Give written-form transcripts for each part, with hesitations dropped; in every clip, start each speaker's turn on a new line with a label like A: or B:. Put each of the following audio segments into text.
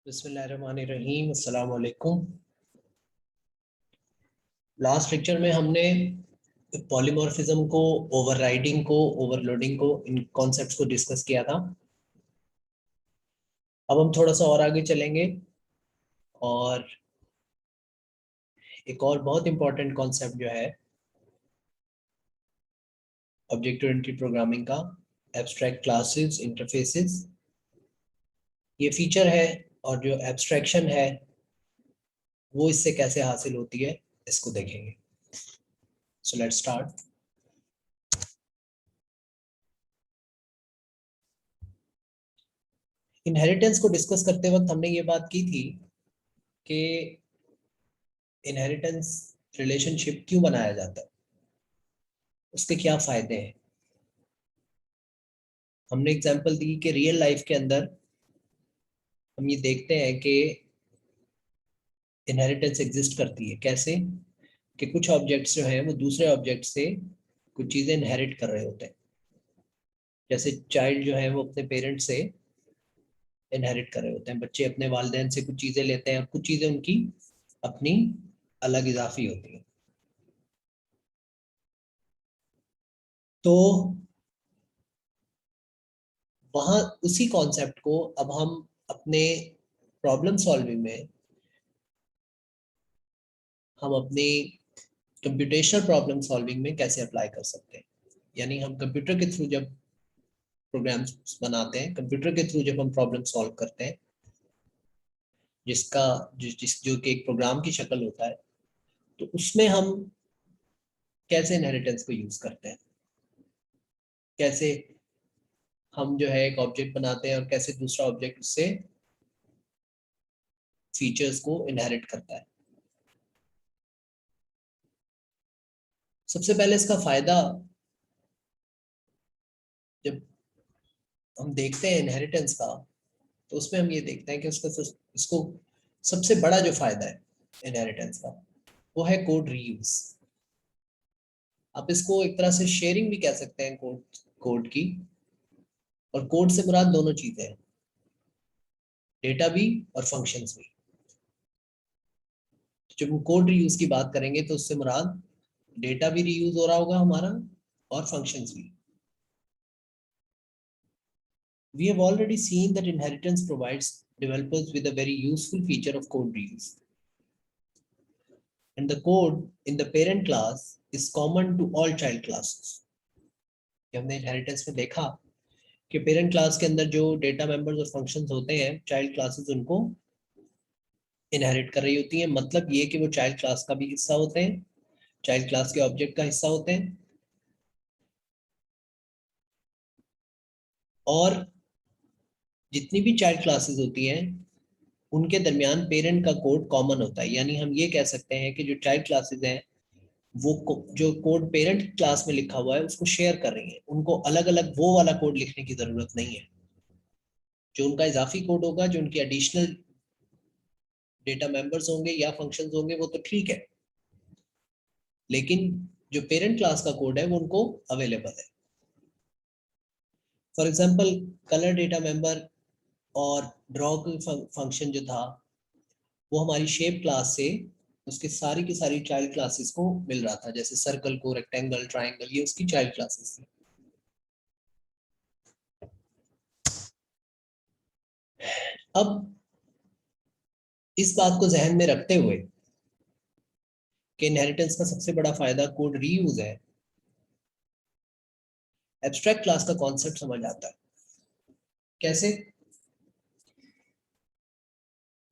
A: बिस्मिल्लाहिर्रहमानिर्रहीम, अस्सलाम वालेकुम। लास्ट लेक्चर में हमने पॉलीमॉर्फिज्म को, ओवरराइडिंग को, ओवरलोडिंग को, इन कॉन्सेप्ट्स को डिस्कस किया था। अब हम थोड़ा सा और आगे चलेंगे और एक और बहुत इंपॉर्टेंट कॉन्सेप्ट जो है ऑब्जेक्ट ओरिएंटेड प्रोग्रामिंग का, एब्स्ट्रैक्ट क्लासेस, इंटरफेसेस। ये फीचर है और जो एब्स्ट्रैक्शन है वो इससे कैसे हासिल होती है इसको देखेंगे। So let's start. इनहेरिटेंस को डिस्कस करते वक्त हमने ये बात की थी कि इनहेरिटेंस रिलेशनशिप क्यों बनाया जाता है, उसके क्या फायदे हैं। हमने एग्जांपल दी कि रियल लाइफ के अंदर हम ये देखते हैं कि इनहेरिटेंस एग्जिस्ट करती है। कैसे कि कुछ ऑब्जेक्ट्स जो हैं वो दूसरे ऑब्जेक्ट से कुछ चीजें इनहेरिट कर रहे होते हैं। जैसे चाइल्ड जो है वो अपने पेरेंट्स से इनहेरिट कर रहे होते हैं, बच्चे अपने वालिदैन से कुछ चीजें लेते हैं और कुछ चीजें उनकी अपनी अलग इजाफी होती हैं। तो वहां उसी कॉन्सेप्ट को अब हम अपने प्रॉब्लम सॉल्विंग में, हम अपनी कंप्यूटेशनल प्रॉब्लम सॉल्विंग में कैसे अप्लाई कर सकते हैं। यानी हम कंप्यूटर के थ्रू जब प्रोग्राम्स बनाते हैं, कंप्यूटर के थ्रू जब हम प्रॉब्लम सॉल्व करते हैं, जिसका जिस जो कि एक प्रोग्राम की शक्ल होता है, तो उसमें हम कैसे इनहेरिटेंस को यूज करते हैं, कैसे हम जो है एक ऑब्जेक्ट बनाते हैं और कैसे दूसरा ऑब्जेक्ट उससे फीचर्स को इनहेरिट करता है। सबसे पहले इसका फायदा जब हम देखते हैं इनहेरिटेंस का, तो उसमें हम ये देखते हैं कि इसको सबसे बड़ा जो फायदा है इनहेरिटेंस का वो है कोड रीयूज। आप इसको एक तरह से शेयरिंग भी कह सकते हैं कोड की। और कोड से मुराद दोनों चीजें हैं, डेटा भी और फंक्शंस भी। जब हम कोड रीयूज की बात करेंगे तो उससे मुराद डेटा भी रीयूज हो रहा होगा हमारा और फंक्शंस भी। We have already seen that inheritance provides developers with a very useful feature of code reuse. And the code in the parent class is common to all child classes. हमने inheritance में देखा कि parent class के अंदर जो data members और functions होते हैं, चाइल्ड क्लासेस उनको इनहेरिट कर रही होती हैं। मतलब ये कि वो चाइल्ड क्लास का भी हिस्सा होते हैं, चाइल्ड क्लास के ऑब्जेक्ट का हिस्सा होते हैं। और जितनी भी चाइल्ड क्लासेस होती हैं उनके दरमियान पेरेंट का कोड कॉमन होता है। यानी हम ये कह सकते हैं कि जो चाइल्ड क्लासेस हैं वो जो कोड पेरेंट क्लास में लिखा हुआ है उसको शेयर कर रही है, उनको अलग अलग वो वाला कोड लिखने की जरूरत नहीं है। जो उनका इजाफी कोड होगा, जो उनके एडिशनल डेटा मेंबर्स होंगे या फंक्शंस होंगे, वो तो ठीक है, लेकिन जो पेरेंट क्लास का कोड है वो उनको अवेलेबल है। For example colour data member और ड्रॉ फंक्शन जो था वो हमारी शेप क्लास से उसके सारी की सारी चाइल्ड क्लासेस को मिल रहा था। जैसे सर्कल को रेक्टेंगल, ट्राइंगल, ये उसकी चाइल्ड क्लासेस थी। अब इस बात को जहन में रखते हुए कि इनहेरिटेंस का सबसे बड़ा फायदा कोड रीयूज है, एब्स्ट्रैक्ट क्लास का कॉन्सेप्ट समझ आता है। कैसे?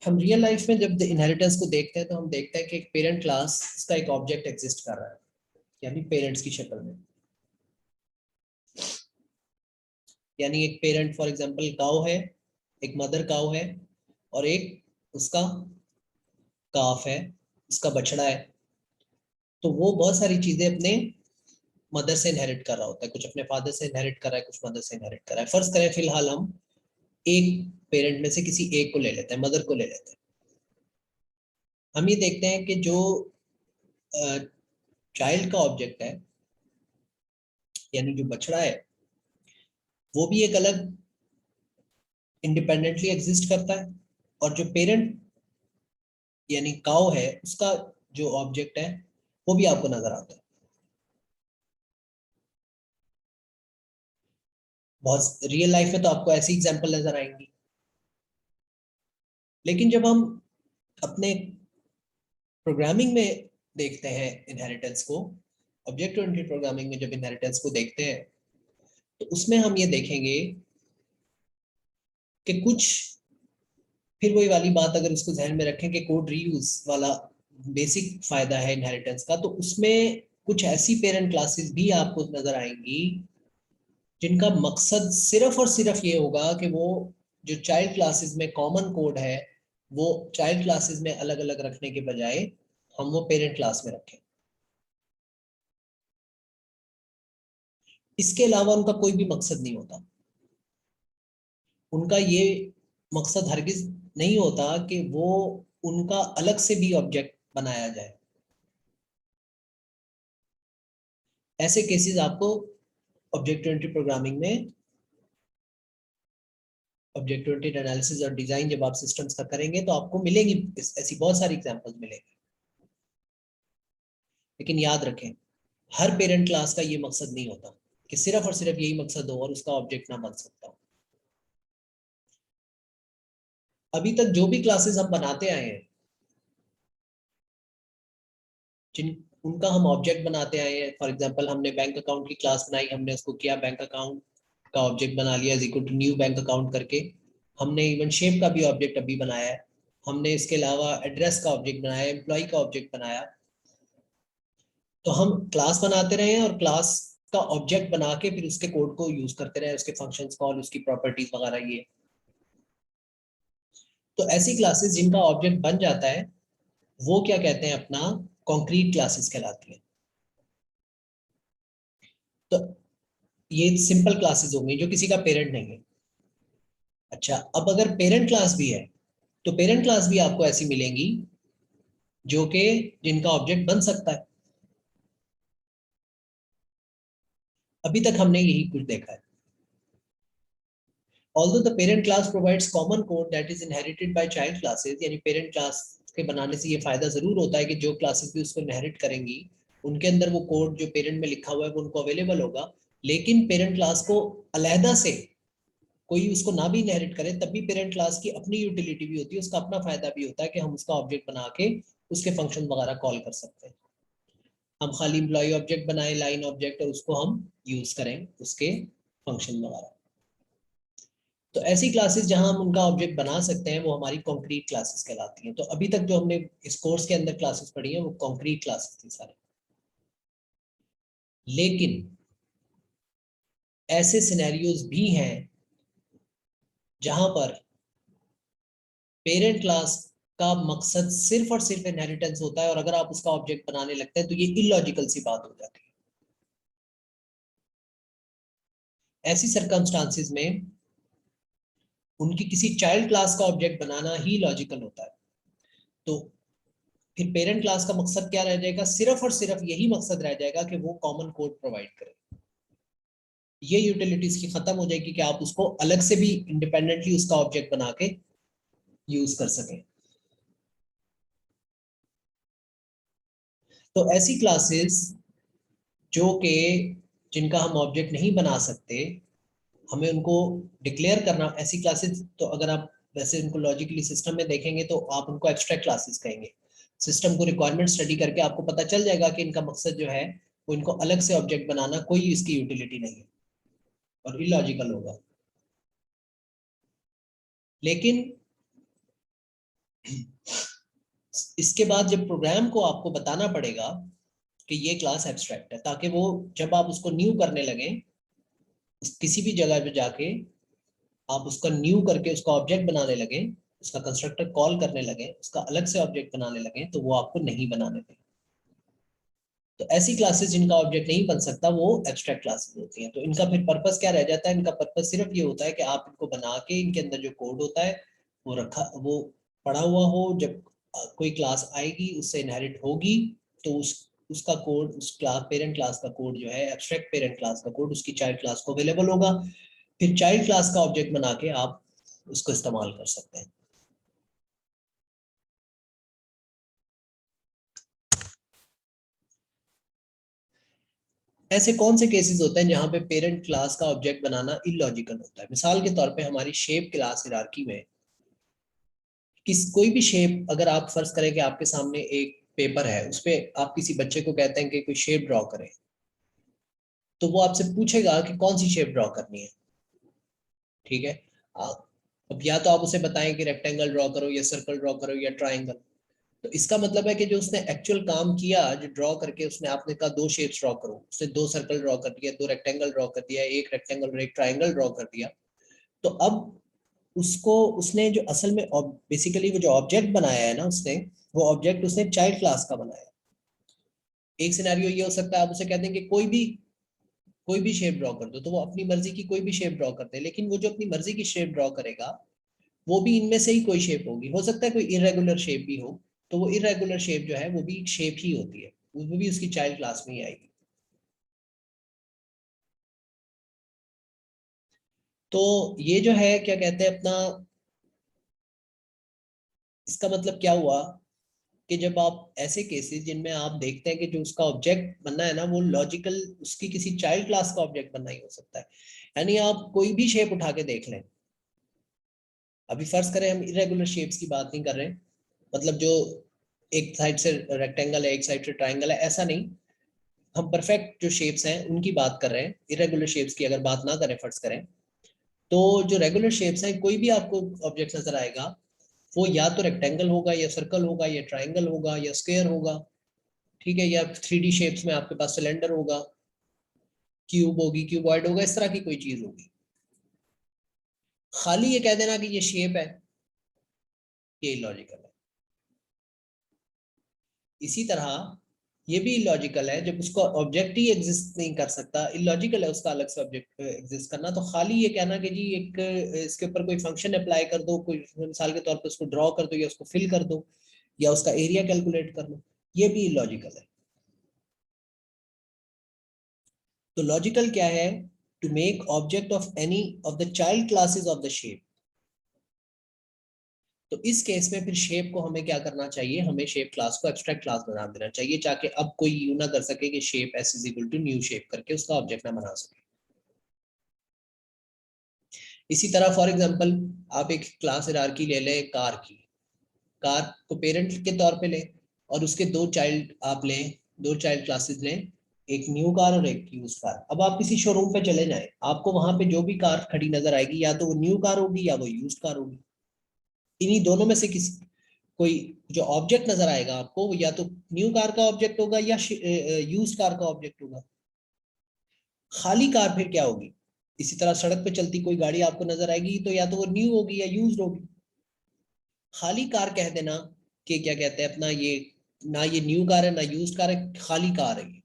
A: हम रियल लाइफ में जब इनहेरिटेंस को देखते हैं तो हम देखते हैं कि एक पेरेंट क्लास का एक ऑब्जेक्ट एग्जिस्ट कर रहा है, यानी पेरेंट्स की शक्ल में। यानी एक पेरेंट फॉर एग्जांपल काउ है, एक मदर काउ है और एक उसका काफ है, उसका बछड़ा है। तो वो बहुत सारी चीजें अपने मदर से इनहेरिट कर रहा होता है, कुछ अपने फादर से इनहेरिट कर रहा है, कुछ मदर से इनहेरिट कर रहा है। फर्ज करें फिलहाल हम एक पेरेंट में से किसी एक को ले लेते हैं, मदर को ले लेते हैं। हम ये देखते हैं कि जो चाइल्ड का ऑब्जेक्ट है, यानी जो बछड़ा है, वो भी एक अलग इंडिपेंडेंटली एग्जिस्ट करता है और जो पेरेंट यानी काउ है उसका जो ऑब्जेक्ट है वो भी आपको नजर आता है। बहुत रियल लाइफ में तो आपको ऐसी एग्जांपल नजर आएंगी। लेकिन जब हम अपने प्रोग्रामिंग में देखते हैं इनहेरिटेंस को, ऑब्जेक्ट ओरिएंटेड प्रोग्रामिंग में जब इनहेरिटेंस को देखते हैं तो उसमें हम ये देखेंगे कि कुछ, फिर वही वाली बात अगर उसको ध्यान में रखें कि कोड रीयूज वाला बेसिक फायदा है इनहेरिटेंस का, तो उसमें कुछ ऐसी पेरेंट क्लासेस भी आपको नजर आएंगी जिनका मकसद सिर्फ और सिर्फ ये होगा कि वो जो चाइल्ड क्लासेस में कॉमन कोड है वो चाइल्ड क्लासेस में अलग अलग रखने के बजाय हम वो पेरेंट क्लास में रखें। इसके अलावा उनका कोई भी मकसद नहीं होता। उनका ये मकसद हरगिज नहीं होता कि वो उनका अलग से भी ऑब्जेक्ट बनाया जाए। ऐसे केसेस आपको ऑब्जेक्ट ओरिएंटेड प्रोग्रामिंग में, ऑब्जेक्ट ओरिएंटेड एनालिसिस और डिजाइन जब आप सिस्टम्स का करेंगे तो आपको मिलेंगी, ऐसी बहुत सारी एग्जांपल्स मिलेंगी। लेकिन याद रखें, हर पेरेंट क्लास का ये मकसद नहीं होता कि सिर्फ और सिर्फ यही मकसद हो और उसका ऑब्जेक्ट ना बन सकता हो। अभी तक जो भी क्लासेस हम बनाते आए हैं, जिन उनका हम ऑब्जेक्ट बनाते आए हैं, फॉर एग्जांपल हमने बैंक अकाउंट की क्लास बनाई, हमने उसको किया बैंक अकाउंट का ऑब्जेक्ट बना लिया is equal to new bank account करके। हमने इवन शेप का भी ऑब्जेक्ट अभी बनाया है। हमने इसके अलावा एड्रेस का ऑब्जेक्ट बनाया, एम्प्लॉय का ऑब्जेक्ट बनाया। तो हम क्लास बनाते रहे हैं और क्लास का ऑब्जेक्ट बना के फिर उसके कोड को यूज करते रहे, उसके फंक्शंस कॉल, उसकी प्रॉपर्टीज वगैरह ये। तो ऐसी क्लासेस जिनका ऑब्जेक्ट बन जाता है वो क्या कहते हैं, अपना कॉन्क्रीट क्लासेस कहलाती है। तो ये सिंपल क्लासेस होंगी जो किसी का पेरेंट नहीं है। अच्छा, अब अगर पेरेंट क्लास भी है तो पेरेंट क्लास भी आपको ऐसी मिलेंगी जो कि जिनका ऑब्जेक्ट बन सकता है। अभी तक हमने यही कुछ देखा है। Although the parent class provides common code that is inherited by child classes, यानी पेरेंट क्लास के बनाने से ये फायदा जरूर होता है कि जो क्लासेस भी उसको इनहेरिट करेंगी उनके अंदर वो कोड जो पेरेंट में लिखा हुआ है वो उनको अवेलेबल होगा। लेकिन पेरेंट क्लास को अलहदा से कोई उसको ना भी इनहेरिट करे तब भी पेरेंट क्लास की अपनी यूटिलिटी भी होती है, उसका अपना फायदा भी होता है कि हम उसका ऑब्जेक्ट बना के उसके फंक्शन वगैरह कॉल कर सकते हैं। हम खाली एम्प्लॉय ऑब्जेक्ट बनाए, लाइन ऑब्जेक्ट, और उसको हम यूज करें उसके फंक्शन वगैरह। तो ऐसी क्लासेस जहां हम उनका ऑब्जेक्ट बना सकते हैं वो हमारी कॉन्क्रीट क्लासेस कहलाती हैं। तो अभी तक जो हमने इस कोर्स के अंदर क्लासेस पढ़ी हैं वो कॉन्क्रीट क्लासेस थी सारी। लेकिन ऐसे सिनेरियोज भी हैं जहां पर पेरेंट क्लास का मकसद सिर्फ और सिर्फ इनहेरिटेंस होता है और अगर आप उसका ऑब्जेक्ट बनाने लगते हैं तो ये इलॉजिकल सी बात हो जाती है। ऐसी सर्कमस्टांसिस में उनकी किसी चाइल्ड क्लास का ऑब्जेक्ट बनाना ही लॉजिकल होता है। तो फिर पेरेंट क्लास का मकसद क्या रह जाएगा, सिर्फ और सिर्फ यही मकसद रह जाएगा कि वो कॉमन कोड प्रोवाइड करे। ये यूटिलिटीज की खत्म हो जाएगी कि आप उसको अलग से भी इंडिपेंडेंटली उसका ऑब्जेक्ट बना के यूज कर सकें। तो ऐसी क्लासेस जो कि जिनका हम ऑब्जेक्ट नहीं बना सकते, हमें उनको डिक्लेयर करना, ऐसी क्लासेस तो अगर आप वैसे उनको लॉजिकली सिस्टम में देखेंगे तो आप उनको एक्स्ट्रैक्ट क्लासेस कहेंगे। सिस्टम को रिक्वायरमेंट स्टडी करके आपको पता चल जाएगा कि इनका मकसद जो है वो इनको अलग से ऑब्जेक्ट बनाना, कोई इसकी यूटिलिटी नहीं है और इलॉजिकल होगा। लेकिन इसके बाद जब प्रोग्राम को आपको बताना पड़ेगा कि ये क्लास एब्स्ट्रैक्ट है, ताकि वो जब आप उसको न्यू करने लगे किसी भी जगह पे जाके आप उसका न्यू करके उसका ऑब्जेक्ट बनाने लगे, उसका कंस्ट्रक्टर कॉल करने लगे, उसका अलग से ऑब्जेक्ट बनाने लगे, तो वो आपको नहीं बनाने देंगे। तो ऐसी क्लासेस जिनका ऑब्जेक्ट नहीं बन सकता वो एब्स्ट्रैक्ट क्लासेस होती हैं। तो इनका फिर पर्पस क्या रह जाता है, इनका पर्पस सिर्फ ये होता है कि आप इनको बना के इनके अंदर जो कोड होता है वो रखा, वो पड़ा हुआ हो, जब कोई क्लास आएगी उससे इनहेरिट होगी तो उसका कोड, उस क्लास पेरेंट क्लास का कोड जो है, एब्स्ट्रैक्ट पेरेंट क्लास का कोड उसकी चाइल्ड क्लास को अवेलेबल होगा। फिर चाइल्ड क्लास का ऑब्जेक्ट बना के आप उसको इस्तेमाल कर सकते हैं। ऐसे कौन से केसेस होते हैं जहां पे पेरेंट क्लास का ऑब्जेक्ट बनाना इलॉजिकल होता है? मिसाल के तौर पे हमारी शेप क्लास हियरार्की में कोई भी शेप, अगर आप फर्ज करें कि आपके सामने एक पेपर है, उस पे आप किसी बच्चे को कहते हैं कि कोई शेप ड्रॉ करे, तो वो आपसे पूछेगा कि कौन सी शेप ड्रॉ करनी है। ठीक है। आ, अब या तो आप उसे बताएं कि रेक्टेंगल ड्रॉ करो या सर्कल ड्रॉ करो या ट्राइंगल। तो इसका मतलब है कि जो उसने एक्चुअल काम किया, जो ड्रॉ करके उसने, आपने कहा दो शेप्स ड्रॉ करो, उसने दो सर्कल ड्रॉ कर दिया, दो रेक्टेंगल ड्रॉ कर दिया, एक रेक्टेंगल और एक ट्राइंगल ड्रॉ कर दिया। तो अब उसको, उसने जो असल में बेसिकली वो जो ऑब्जेक्ट बनाया है ना उसने, वो ऑब्जेक्ट उसने चाइल्ड क्लास का बनाया। एक सिनेरियो ये हो सकता है, आप उसे कहते हैं कि कोई भी शेप ड्रॉ कर दो, तो वो अपनी मर्जी की कोई भी शेप ड्रॉ कर दे, लेकिन वो जो अपनी मर्जी की शेप ड्रॉ करेगा, वो भी इनमें से ही कोई शेप होगी। हो सकता है कोई इरेगुलर शेप भी हो, तो वो इरेगुलर शेप जो है वो भी शेप ही होती है, वो भी उसकी चाइल्ड क्लास में ही आएगी। तो ये जो है क्या कहते हैं अपना, इसका मतलब क्या हुआ कि जब आप ऐसे केसेस जिनमें आप देखते हैं कि जो उसका ऑब्जेक्ट बनना है ना, वो लॉजिकल उसकी किसी चाइल्ड क्लास का ऑब्जेक्ट बनना ही हो सकता है। यानी आप कोई भी शेप उठा के देख लें, अभी फर्ज करें हम इरेगुलर शेप्स की बात नहीं कर रहे, मतलब जो एक साइड से रेक्टेंगल है एक साइड से ट्राइंगल है, ऐसा नहीं। हम परफेक्ट जो शेप्स हैं उनकी बात कर रहे हैं, इरेगुलर शेप्स की अगर बात ना करें फर्ज करें, तो जो रेगुलर शेप्स हैं, कोई भी आपको ऑब्जेक्ट नजर आएगा, वो या तो रेक्टेंगल होगा या सर्कल होगा या ट्राइंगल होगा या स्क्वायर होगा। ठीक है। या 3D शेप्स में आपके पास सिलेंडर होगा, क्यूब होगी, क्यूबॉइड होगा, इस तरह की कोई चीज होगी। खाली ये कह देना कि ये शेप है, ये इलॉजिकल है। इसी तरह ये भी इलॉजिकल है जब उसका ऑब्जेक्ट ही एग्जिस्ट नहीं कर सकता, इलॉजिकल है उसका अलग से ऑब्जेक्ट एग्जिस्ट करना। तो खाली ये कहना कि जी एक इसके ऊपर कोई फंक्शन अप्लाई कर दो, कोई मिसाल के तौर पे उसको ड्रॉ कर दो या उसको फिल कर दो या उसका एरिया कैलकुलेट कर लो, ये भी इलॉजिकल है। तो लॉजिकल क्या है? To make object of any of the child classes of the shape. तो इस केस में फिर शेप को हमें क्या करना चाहिए? हमें शेप क्लास को एब्स्ट्रैक्ट क्लास बना देना चाहिए, ताकि अब कोई यू ना कर सके कि shape S is equal to new shape करके उसका ऑब्जेक्ट ना बना सके। इसी तरह फॉर एग्जांपल, आप एक क्लास हायरार्की ले लें कार की, कार को पेरेंट के तौर पे लें और उसके दो चाइल्ड आप लें, दो चाइल्ड क्लासेस लें, एक न्यू कार और एक यूज कार। अब आप किसी शोरूम पे चले जाएं, आपको वहां पे जो भी कार खड़ी नजर आएगी, या तो वो न्यू कार होगी या वो यूज कार होगी। इन्हीं दोनों में से किसी, कोई जो ऑब्जेक्ट नजर आएगा आपको, वो या तो न्यू कार का ऑब्जेक्ट होगा या यूज कार का ऑब्जेक्ट होगा। खाली कार फिर क्या होगी? इसी तरह सड़क पे चलती कोई गाड़ी आपको नजर आएगी, तो या तो वो न्यू होगी या यूज्ड होगी। खाली कार कह देना कि क्या कहते हैं अपना, ये ना ये न्यू कार है ना यूज्ड कार है, खाली कार है ये,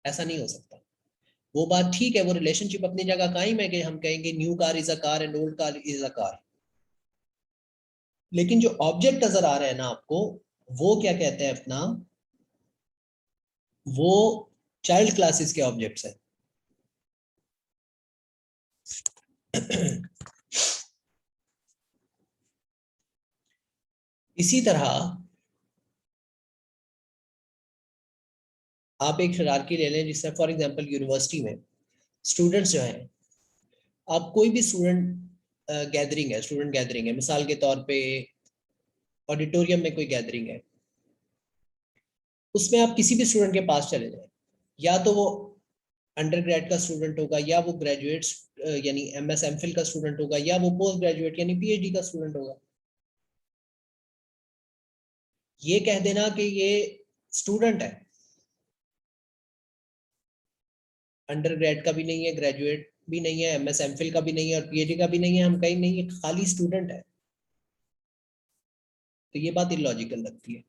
A: ऐसा नहीं हो सकता। वो बात ठीक है, वो रिलेशनशिप अपनी जगह कायम है कि हम कहेंगे new car is a car and old car is a car. लेकिन जो ऑब्जेक्ट नजर आ रहे हैं ना आपको, वो क्या कहते हैं अपना, वो चाइल्ड क्लासेस के ऑब्जेक्ट्स हैं। इसी तरह आप एक हायरार्की ले लें, जिससे फॉर एग्जांपल यूनिवर्सिटी में स्टूडेंट्स जो हैं, आप कोई भी स्टूडेंट गैदरिंग है, स्टूडेंट गैदरिंग है, मिसाल के तौर पे ऑडिटोरियम में कोई गैदरिंग है, उसमें आप किसी भी स्टूडेंट के पास चले जाएं, या तो वो अंडर ग्रेड का स्टूडेंट होगा या वो ग्रेजुएट्स यानी MS MPhil का स्टूडेंट होगा या वो पोस्ट ग्रेजुएट यानी PhD का स्टूडेंट होगा, ये कह देना कि ये स्टूडेंट है, अंडर ग्रेड का भी नहीं है, ग्रेजुएट भी नहीं है, MS MPhil का भी नहीं है और PhD का भी नहीं है, हम कहीं नहीं, ये खाली स्टूडेंट है। तो ये बात इलॉजिकल लगती है।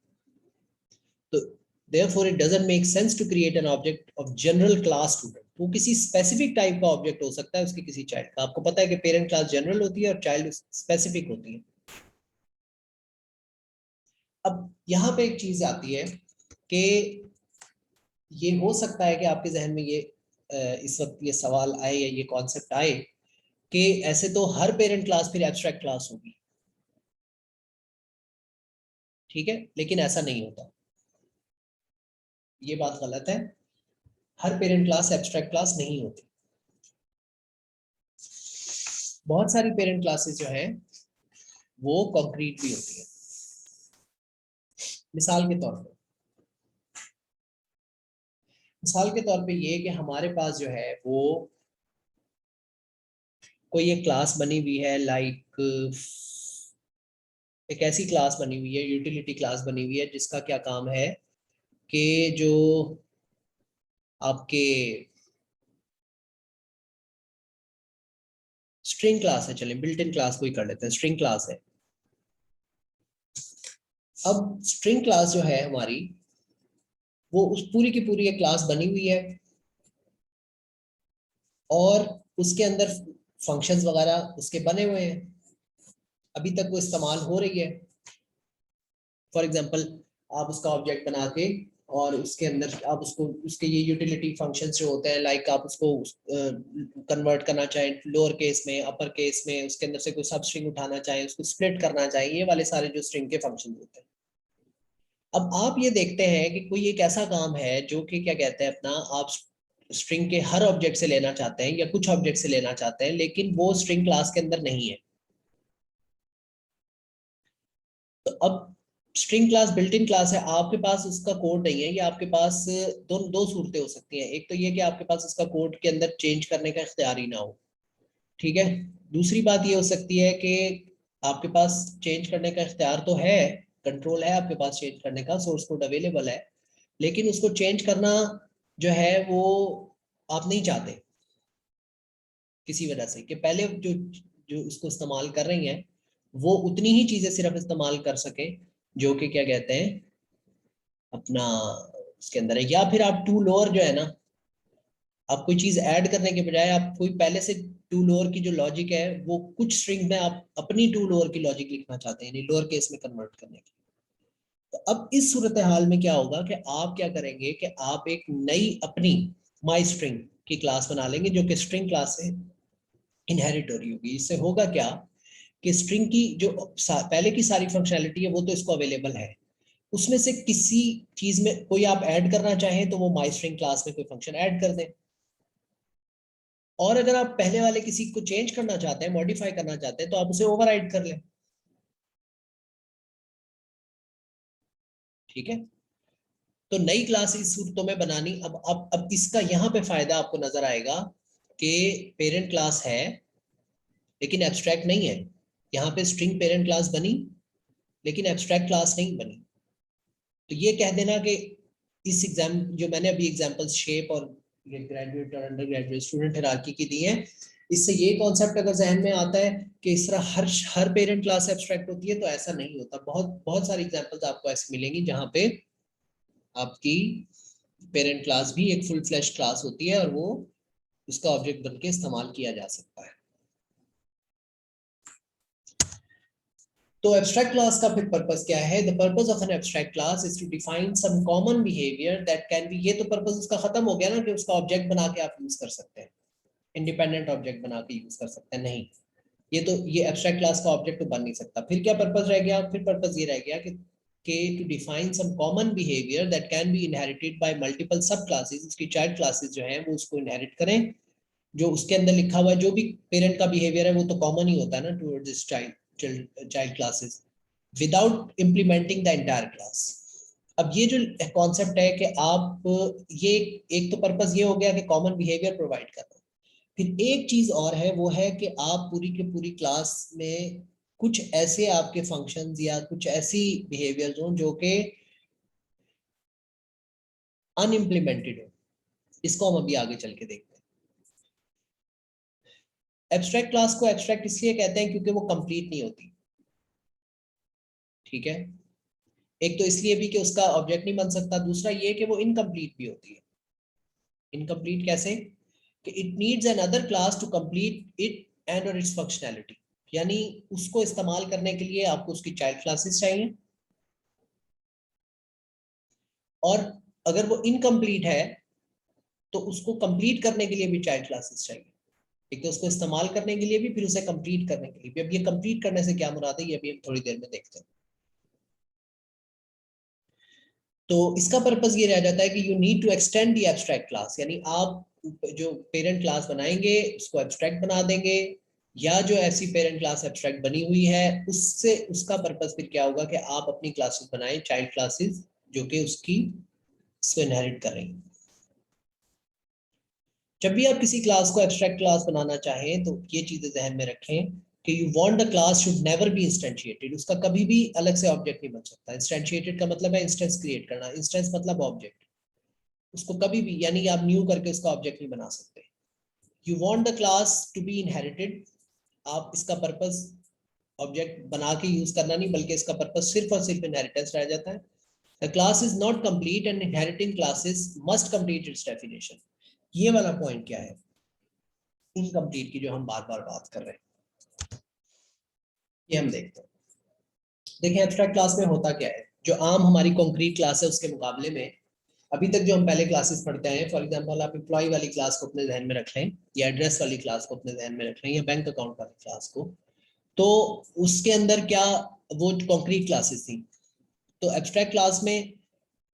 A: तो therefore it doesn't make sense to create an object of general class student। वो किसी स्पेसिफिक टाइप का ऑब्जेक्ट हो सकता है उसके किसी चाइल्ड का। आपको पता है कि पेरेंट क्लास जनरल होती है और चाइल्ड स्पेसिफिक होती है। अब यहाँ पे एक चीज आती है कि ये हो सकता है कि आपके जहन में ये इस वक्त ये सवाल आए या ये कॉन्सेप्ट आए कि ऐसे तो हर पेरेंट क्लास फिर एब्स्ट्रैक्ट क्लास होगी। ठीक है, लेकिन ऐसा नहीं होता, ये बात गलत है। हर पेरेंट क्लास एब्स्ट्रैक्ट क्लास नहीं होती। बहुत सारी पेरेंट क्लासेस जो है वो कॉन्क्रीट भी होती है। मिसाल के तौर पे ये कि हमारे पास जो है वो कोई एक क्लास बनी हुई है, लाइक एक ऐसी क्लास बनी हुई है, यूटिलिटी क्लास बनी हुई है, जिसका क्या काम है कि जो आपके स्ट्रिंग क्लास है, चलें बिल्ट इन क्लास कोई कर लेते हैं, स्ट्रिंग क्लास है। अब स्ट्रिंग क्लास जो है हमारी, वो उस पूरी की पूरी एक क्लास बनी हुई है और उसके अंदर फंक्शंस वगैरह उसके बने हुए हैं, अभी तक वो इस्तेमाल हो रही है। फॉर एग्जांपल आप उसका ऑब्जेक्ट बना के और उसके अंदर आप उसको उसके ये यूटिलिटी फंक्शंस जो होते हैं, लाइक आप उसको कन्वर्ट करना चाहें लोअर केस में, अपर केस में, उसके अंदर से कोई सब स्ट्रिंग उठाना चाहें, उसको स्प्लिट करना चाहें, ये वाले सारे जो स्ट्रिंग के फंक्शन होते हैं। अब आप ये देखते हैं कि कोई एक ऐसा काम है जो कि क्या कहते हैं अपना, आप स्ट्रिंग के हर ऑब्जेक्ट से लेना चाहते हैं या कुछ ऑब्जेक्ट से लेना चाहते हैं, लेकिन वो स्ट्रिंग क्लास के अंदर नहीं है। तो अब string class built in class है, आपके पास उसका कोड नहीं है, या आपके पास दो दो सूरतें हो सकती हैं। एक तो ये कि आपके पास उसका कोड के अंदर चेंज करने का इख्तियार ही ना हो, ठीक है। दूसरी बात ये हो सकती है कि आपके पास चेंज करने का इख्तियार तो है, कंट्रोल है आपके पास चेंज करने का, सोर्स कोड अवेलेबल है, लेकिन उसको चेंज करना जो है वो आप नहीं चाहते किसी वजह से, कि पहले जो जो उसको इस्तेमाल कर रही हैं वो उतनी ही चीजें सिर्फ इस्तेमाल कर सके जो कि क्या कहते हैं अपना उसके अंदर है। या फिर आप टू लोअर जो है ना, आप कोई चीज ऐड करने के बजाय आप कोई पहले से टू लोअर की जो लॉजिक है वो कुछ स्ट्रिंग में आप अपनी टू लोअर की लॉजिक लिखना चाहते हैं, यानी लोअर केस में कन्वर्ट करने की। तो अब इस सूरत हाल में क्या होगा कि आप क्या करेंगे कि आप एक नई अपनी माई स्ट्रिंग की क्लास बना लेंगे जो कि स्ट्रिंग क्लास से इनहेरिट हो रही होगी। इससे होगा क्या कि स्ट्रिंग की जो पहले की सारी फंक्शनैलिटी है वो तो इसको अवेलेबल है, उसमें से किसी चीज में कोई आप ऐड करना चाहें तो वो माई स्ट्रिंग क्लास में कोई फंक्शन ऐड कर दें, और अगर आप पहले वाले किसी को चेंज करना चाहते हैं, मॉडिफाई करना चाहते हैं, तो आप उसे ओवरराइड कर लें, ठीक है। तो नई क्लास इस सूरतों में बनानी। अब इसका यहाँ पे फायदा आपको नजर आएगा कि पेरेंट क्लास है लेकिन एब्स्ट्रैक्ट नहीं है। यहाँ पे स्ट्रिंग पेरेंट क्लास बनी लेकिन एब्स्ट्रैक्ट क्लास नहीं बनी। तो ये कह देना कि इस एग्जाम जो मैंने अभी एग्जांपल्स शेप और ये ग्रेजुएट और अंडर ग्रेजुएट स्टूडेंट हायरार्की की दी है, इससे ये कॉन्सेप्ट अगर जहन में आता है कि इस तरह हर पेरेंट क्लास एब्स्ट्रैक्ट होती है, तो ऐसा नहीं होता। बहुत बहुत सारी एग्जांपल्स आपको ऐसी मिलेंगी जहां पे आपकी पेरेंट क्लास भी एक फुल फ्लैश क्लास होती है और वो उसका ऑब्जेक्ट बन के इस्तेमाल किया जा सकता है। तो एब्स्ट्रैक्ट क्लास का फिर पर्पस क्या है? The purpose of an abstract class is to define some common behaviour that can be. ये तो पर्पस उसका खत्म हो गया ना कि उसका ऑब्जेक्ट बना के आप यूज कर सकते हैं, इंडिपेंडेंट ऑब्जेक्ट बना के यूज कर सकते हैं, नहीं। ये तो ये एब्स्ट्रैक्ट क्लास का ऑब्जेक्ट तो बन नहीं सकता। फिर क्या पर्पस रह गया? फिर पर्पस ये रह गया कि to define some common behaviour that can be inherited by multiple sub classes. उसकी चाइल्ड क्लासेस जो हैं वो उसको इनहेरिट करें, जो उसके अंदर लिखा हुआ है, जो भी पेरेंट का बिहेवियर है वो तो कॉमन ही होता है ना towards this child classes, without implementing the entire class. अब ये जो कॉन्सेप्ट है कि आप ये एक तो पर्पस ये हो गया कि कॉमन बिहेवियर प्रोवाइड करना। फिर एक चीज और है, वो है कि आप पूरी की पूरी क्लास में कुछ ऐसे आपके फंक्शंस या कुछ ऐसी बिहेवियर्स हो जो कि अनइम्प्लीमेंटेड हो। इसको हम अभी आगे चल के देखते हैं। एब्स्ट्रैक्ट क्लास को एब्स्ट्रैक्ट इसलिए कहते हैं क्योंकि वो कंप्लीट नहीं होती, ठीक है। एक तो इसलिए भी कि उसका ऑब्जेक्ट नहीं बन सकता, दूसरा ये कि वो इनकम्प्लीट भी होती है। इनकम्प्लीट कैसे? कि it needs another class to complete it and और इट्स फंक्शनैलिटी, यानी उसको इस्तेमाल करने के लिए आपको उसकी चाइल्ड क्लासेस चाहिए, और अगर वो इनकम्प्लीट है तो उसको कंप्लीट करने के लिए भी चाइल्ड क्लासेस चाहिए। एक तो उसको इस्तेमाल करने के लिए भी, फिर उसे कंप्लीट करने के लिए भी। अब ये कंप्लीट करने से क्या मुराद है, ये अभी हम थोड़ी देर में देखते हैं। तो इसका पर्पस ये रह जाता है कि you need to extend the abstract class, यानी आप जो पेरेंट क्लास बनाएंगे उसको एब्स्ट्रैक्ट बना देंगे, या जो ऐसी पेरेंट क्लास एब्स्ट्रैक्ट बनी हुई है उससे उसका पर्पस फिर क्या होगा कि आप अपनी क्लासेस बनाएं, चाइल्ड क्लासेस जो कि उसकी इसको इनहेरिट कर रही हैं। जब भी आप किसी क्लास को एब्स्ट्रैक्ट क्लास बनाना चाहें तो ये चीजें जहन में रखें कि you want the class should never be instantiated, उसका कभी भी अलग से ऑब्जेक्ट नहीं बन सकता। इंस्टेंशिएटेड का मतलब है इंस्टेंस क्रिएट करना, इंस्टेंस मतलब ऑब्जेक्ट, उसको कभी भी यानी आप न्यू करके उसका ऑब्जेक्ट नहीं बना सकते। You want the class to be inherited, आप इसका पर्पस ऑब्जेक्ट बना के यूज करना नहीं, बल्कि इसका पर्पस सिर्फ और सिर्फ इनहेरिटेंस रह जाता है। The class is not complete and inheriting classes must complete it's definition. ये वाला पॉइंट क्या है इनकम्प्लीट की जो हम बार बार बात कर रहे हैं, ये हम देखते हैं। देखिए एब्स्ट्रैक्ट क्लास में होता क्या है, जो आम हमारी कॉन्क्रीट क्लास है उसके मुकाबले में अभी तक जो हम पहले क्लासेस पढ़ते हैं, फॉर एग्जांपल आप एम्प्लॉय वाली क्लास को अपने ध्यान में रख लें, या एड्रेस वाली क्लास को अपने ध्यान में रख लें, या बैंक अकाउंट वाली क्लास को, तो उसके अंदर क्या वो कॉन्क्रीट क्लासेस थी। तो एब्स्ट्रैक्ट क्लास में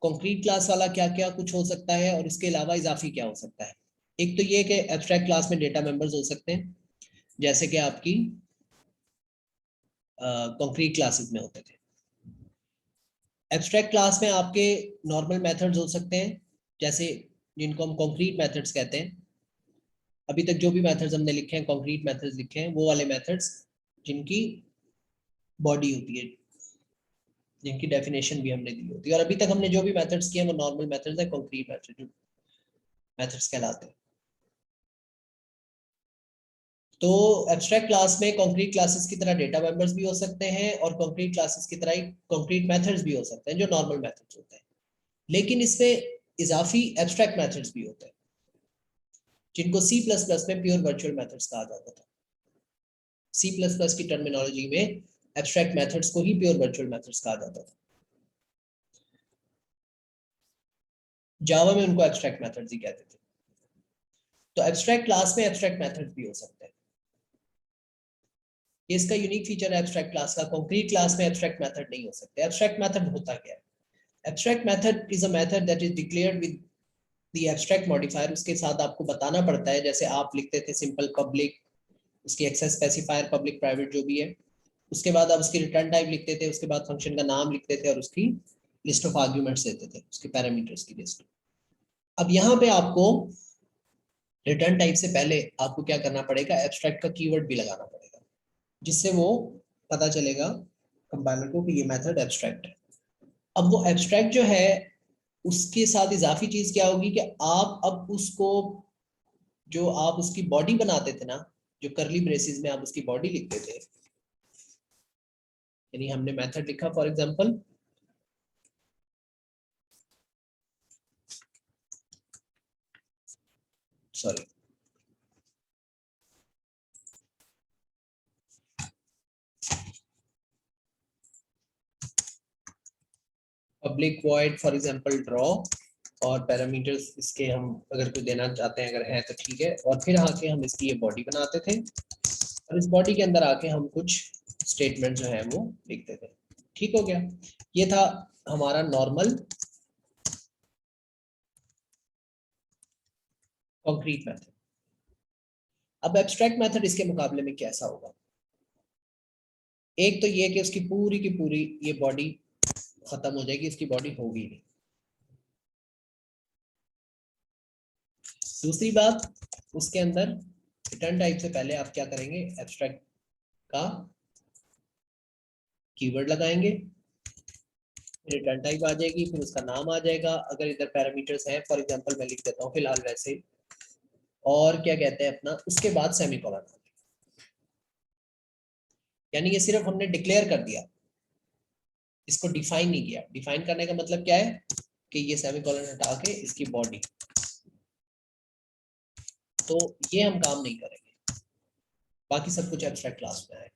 A: कॉन्क्रीट क्लास वाला क्या क्या कुछ हो सकता है और इसके अलावा इजाफी क्या हो सकता है। एक तो ये कि एब्स्ट्रैक्ट क्लास में डेटा मेंबर्स हो सकते हैं, जैसे कि आपकी कॉन्क्रीट क्लासेस में होते थे। एब्स्ट्रैक्ट क्लास में आपके नॉर्मल मेथड्स हो सकते हैं, जैसे जिनको हम कॉन्क्रीट मेथड्स कहते हैं। अभी तक जो भी मेथड्स हमने लिखे हैं, कॉन्क्रीट मेथड्स लिखे हैं, वो वाले मेथड्स जिनकी बॉडी होती है, जिनकी डेफिनेशन भी हमने दी होती है। और अभी तक हमने जो भी मेथड्स किए हैं वो नॉर्मल मेथड्स है, कॉन्क्रीट मेथड मेथड्स कहलाते हैं। तो एब्स्ट्रैक्ट क्लास में कॉन्क्रीट क्लासेस की तरह डेटा मेंबर्स भी हो सकते हैं, और कॉन्क्रीट क्लासेस की तरह ही कॉन्क्रीट मेथड्स भी हो सकते हैं जो नॉर्मल मेथड्स होते हैं। लेकिन इसमें इजाफी एब्स्ट्रैक्ट मेथड्स भी होते हैं, जिनको सी प्लस प्लस में प्योर वर्चुअल मेथड्स कहा जाता था। सी प्लस प्लस की टर्मिनोलॉजी में एब्स्ट्रैक्ट मेथड्स को ही प्योर वर्चुअल मेथड्स कहा जाता था। जावा में उनको एब्स्ट्रैक्ट मेथड्स ही कहते थे। तो एब्स्ट्रैक्ट क्लास में एब्स्ट्रैक्ट मेथड्स भी हो सकते हैं, ये इसका यूनिक फीचर है एब्स्ट्रैक्ट क्लास का। कॉन्क्रीट क्लास में एब्स्ट्रैक्ट मेथड नहीं हो सकते। एब्स्ट्रैक्ट मेथड होता क्या है? Abstract method is a method that is declared with the abstract modifier. उसके साथ आपको बताना पड़ता है, जैसे आप लिखते थे सिंपल पब्लिक, उसकी एक्सेस स्पेसिफायर पब्लिक प्राइवेट जो भी है, उसके बाद आप उसकी रिटर्न टाइप लिखते थे, उसके बाद फंक्शन का नाम लिखते थे और उसकी लिस्ट ऑफ आर्ग्यूमेंट्स देते थे, उसके पैरामीटर्स की लिस्ट। अब यहाँ पे आपको रिटर्न टाइप से पहले आपको क्या करना पड़ेगा, एब्स्ट्रैक्ट का कीवर्ड भी लगाना पड़ेगा, जिससे वो पता चलेगा कंपाइलर को कि ये मेथड एब्स्ट्रैक्ट है। अब वो एब्स्ट्रैक्ट जो है उसके साथ इजाफी चीज क्या होगी कि आप अब उसको, जो आप उसकी बॉडी बनाते थे ना, जो करली ब्रेसेस में आप उसकी बॉडी लिखते थे, यानी हमने मेथड लिखा for example sorry public void for example draw, और पैरामीटर्स इसके हम अगर कोई देना चाहते हैं अगर है तो ठीक है, और फिर आके हम इसकी ये बॉडी बनाते थे, और इस बॉडी के अंदर आके हम कुछ स्टेटमेंट जो है वो लिखते थे। ठीक हो गया, ये था हमारा नॉर्मल कॉन्क्रीट मेथड। अब एब्स्ट्रैक्ट मेथड इसके मुकाबले में कैसा होगा? एक तो ये कि उसकी पूरी की पूरी ये बॉडी खत्म हो जाएगी, इसकी बॉडी होगी नहीं। दूसरी बात, उसके अंदर रिटर्न टाइप से पहले आप क्या करेंगे, एब्स्ट्रैक्ट का कीवर्ड लगाएंगे, रिटर्न टाइप आ जाएगी, फिर उसका नाम आ जाएगा, अगर इधर पैरामीटर्स हैं फॉर एग्जांपल मैं लिख देता हूँ फिलहाल वैसे, और क्या कहते हैं अपना, उसके बाद सेमीकोलन। यानी ये सिर्फ हमने डिक्लेयर कर दिया, इसको डिफाइन नहीं किया। डिफाइन करने का मतलब क्या है कि ये सेमीकोलन हटा के इसकी बॉडी, तो ये हम काम नहीं करेंगे, बाकी सब कुछ एब्स्ट्रैक्ट क्लास में है।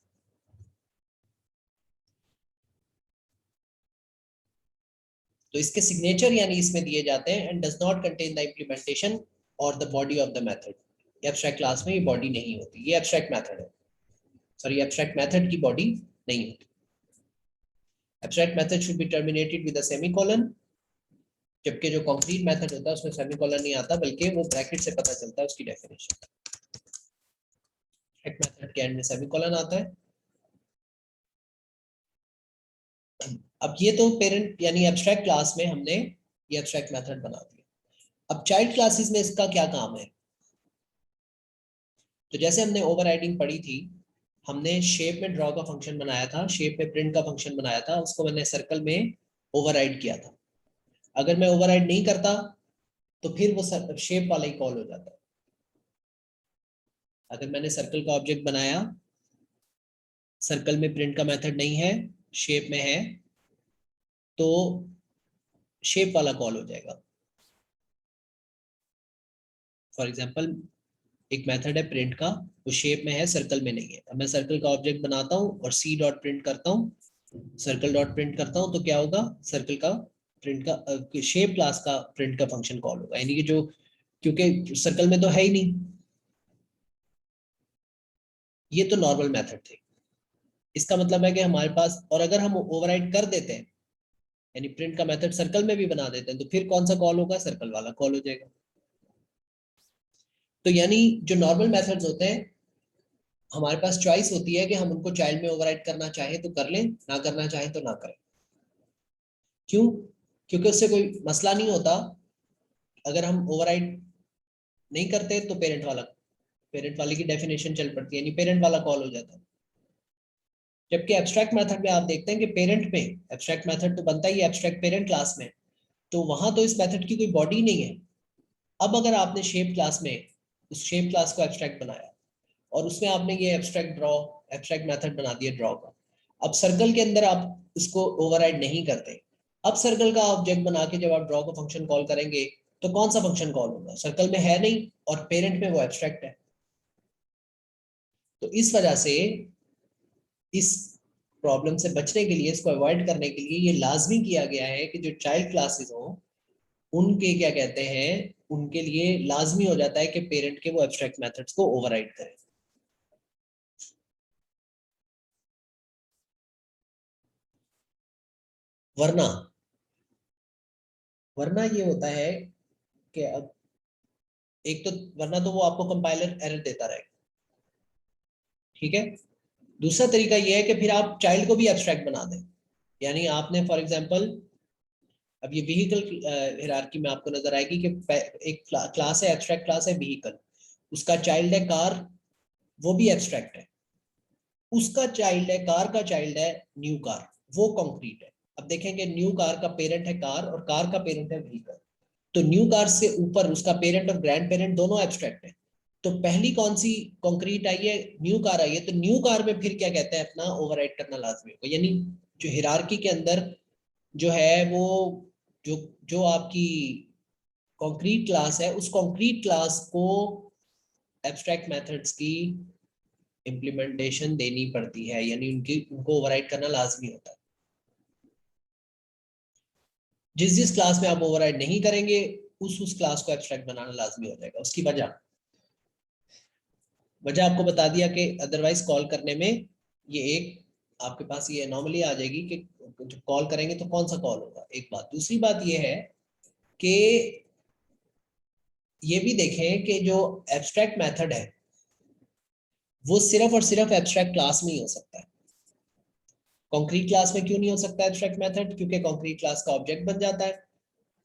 A: तो इसके सिग्नेचर यानी इसमें दिए जाते हैं, and does not contain the implementation और the body of the method. Abstract class में ये बॉडी नहीं होती, ये एब्स्ट्रैक्ट मेथड है, सॉरी एब्स्ट्रैक्ट मेथड की बॉडी नहीं होती। Abstract method should be terminated with a semicolon, जबकि जो कंक्रीट मेथड होता है उसमें सेमीकोलन नहीं आता, बल्कि वो ब्रैकेट से पता चलता है उसकी डेफिनेशन। एब्स्ट्रैक्ट मेथड के एंड में सेमीकोलन आता है। अब ये तो पेरेंट यानी एब्स्ट्रैक्ट क्लास में हमने ये एब्स्ट्रैक्ट मेथड बना दिया। अब चाइल्ड क्लासेस में इसका क्या काम है? तो जैसे हमने ओवरराइडिंग पढ़ी थी, हमने शेप में ड्रॉ का फंक्शन बनाया था, शेप में प्रिंट का फंक्शन बनाया था, उसको मैंने सर्कल में ओवरराइड किया था। अगर मैं ओवरराइड नहीं करता तो फिर वो शेप वाला ही कॉल हो जाता है। अगर मैंने सर्कल का ऑब्जेक्ट बनाया, सर्कल में प्रिंट का मेथड नहीं है, शेप में है, तो शेप वाला कॉल हो जाएगा। फॉर एग्जांपल एक मेथड है प्रिंट का, वो शेप में है, सर्कल में नहीं है। अब मैं सर्कल का ऑब्जेक्ट बनाता हूँ और सी डॉट प्रिंट करता हूँ, सर्कल डॉट प्रिंट करता हूँ, तो क्या होगा? सर्कल का प्रिंट का शेप क्लास का प्रिंट का फंक्शन कॉल होगा, यानी कि जो, क्योंकि सर्कल में तो है ही नहीं। ये तो नॉर्मल मेथड थे। इसका मतलब है कि हमारे पास, और अगर हम ओवरराइड कर देते हैं यानी प्रिंट का मेथड सर्कल में भी बना देते हैं, तो फिर कौन सा कॉल होगा? सर्कल वाला कॉल हो जाएगा। तो यानी जो नॉर्मल मेथड्स होते हैं, हमारे पास चॉइस होती है कि हम उनको चाइल्ड में ओवरराइड करना चाहें तो कर लें, ना करना चाहें तो ना करें। क्यों? क्योंकि उससे कोई मसला नहीं होता। अगर हम ओवरराइड नहीं करते तो पेरेंट वाले की डेफिनेशन चल पड़ती है, यानी पेरेंट वाला कॉल हो जाता है। जबकि एब्स्ट्रैक्ट मेथड में आप देखते हैं कि पेरेंट में, एब्स्ट्रैक्ट मेथड तो बनता ही एब्स्ट्रैक्ट पेरेंट क्लास में, तो वहां तो इस मेथड की कोई बॉडी नहीं है। अब अगर आपने शेप क्लास में उस शेप क्लास को एब्स्ट्रैक्ट बनाया और उसमें आपने ये एब्स्ट्रैक्ट मेथड बना दिया ड्रॉ का, अब सर्कल के अंदर आप इसको ओवरराइड नहीं करते। अब सर्कल का ऑब्जेक्ट बना के जब आप ड्रॉ का फंक्शन कॉल करेंगे, तो कौन सा फंक्शन कॉल होगा? सर्कल में है नहीं और पेरेंट में वो एब्स्ट्रैक्ट है। तो इस वजह से इस प्रॉब्लम से बचने के लिए, इसको अवॉइड करने के लिए ये लाजमी किया गया है कि जो चाइल्ड क्लासेस हो उनके क्या कहते हैं, उनके लिए लाजमी हो जाता है कि पेरेंट के वो एब्स्ट्रैक्ट मेथड्स को ओवरराइड करें। वरना वरना ये होता है कि अब एक तो, वरना तो वो आपको कंपाइलर एरर देता रहेगा। ठीक है। दूसरा तरीका ये है कि फिर आप चाइल्ड को भी एब्स्ट्रैक्ट बना दें। यानी आपने फॉर एग्जांपल, अब ये व्हीकल हियरार्की में आपको नजर आएगी कि एक क्लास है, एब्स्ट्रैक्ट क्लास है व्हीकल, उसका चाइल्ड है कार, वो भी एब्स्ट्रैक्ट है। उसका चाइल्ड है, कार का चाइल्ड है न्यू कार, वो कॉन्क्रीट है। अब देखेंगे न्यू कार का पेरेंट है कार और कार का पेरेंट है व्हीकल, तो न्यू कार से ऊपर उसका पेरेंट और ग्रैंड पेरेंट दोनों एब्स्ट्रैक्ट है। तो पहली कौन सी कॉन्क्रीट आई है? न्यू कार आई है। तो न्यू कार में फिर क्या कहते हैं, अपना ओवरराइड करना लाजमी होगा। यानी जो हिरार्की के अंदर जो है वो, जो जो आपकी कॉन्क्रीट क्लास है, उस कॉन्क्रीट क्लास को एब्स्ट्रैक्ट मेथड्स की इम्प्लीमेंटेशन देनी पड़ती है, यानी उनको ओवरराइड करना लाजमी होता है। जिस जिस क्लास में आप ओवरराइड नहीं करेंगे, उस क्लास को एब्स्ट्रैक्ट बनाना लाजमी हो जाएगा। उसकी वजह आपको बता दिया कि अदरवाइज कॉल करने में ये एक आपके पास ये एनॉमली आ जाएगी कि जब कॉल करेंगे तो कौन सा कॉल होगा। एक बात, दूसरी बात ये है कि ये भी देखें कि जो एब्स्ट्रैक्ट मेथड है वो सिर्फ और सिर्फ एब्स्ट्रैक्ट क्लास में ही हो सकता है। कॉन्क्रीट क्लास में क्यों नहीं हो सकता एब्स्ट्रैक्ट मेथड? क्योंकि कॉन्क्रीट क्लास का ऑब्जेक्ट बन जाता है।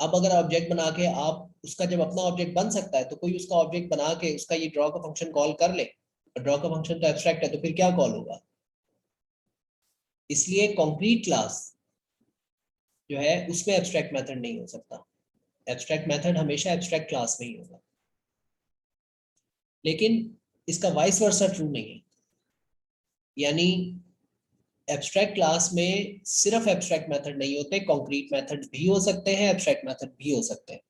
A: अब अगर ऑब्जेक्ट बना के आप उसका, जब अपना ऑब्जेक्ट बन सकता है, तो कोई उसका ऑब्जेक्ट बना के उसका ये ड्रॉ का फंक्शन कॉल कर ले, ड्रॉ का फंक्शन तो एब्स्ट्रैक्ट है, तो फिर क्या कॉल होगा? इसलिए कॉन्क्रीट क्लास जो है उसमें एब्स्ट्रैक्ट मेथड नहीं हो सकता। एब्स्ट्रैक्ट मेथड हमेशा एब्स्ट्रैक्ट क्लास में ही होगा। लेकिन इसका वाइस वर्सा ट्रू नहीं है। यानी एब्स्ट्रैक्ट क्लास में सिर्फ एब्स्ट्रैक्ट मेथड नहीं होते, कॉन्क्रीट मेथड भी हो सकते हैं, एब्स्ट्रैक्ट मेथड भी हो सकते हैं।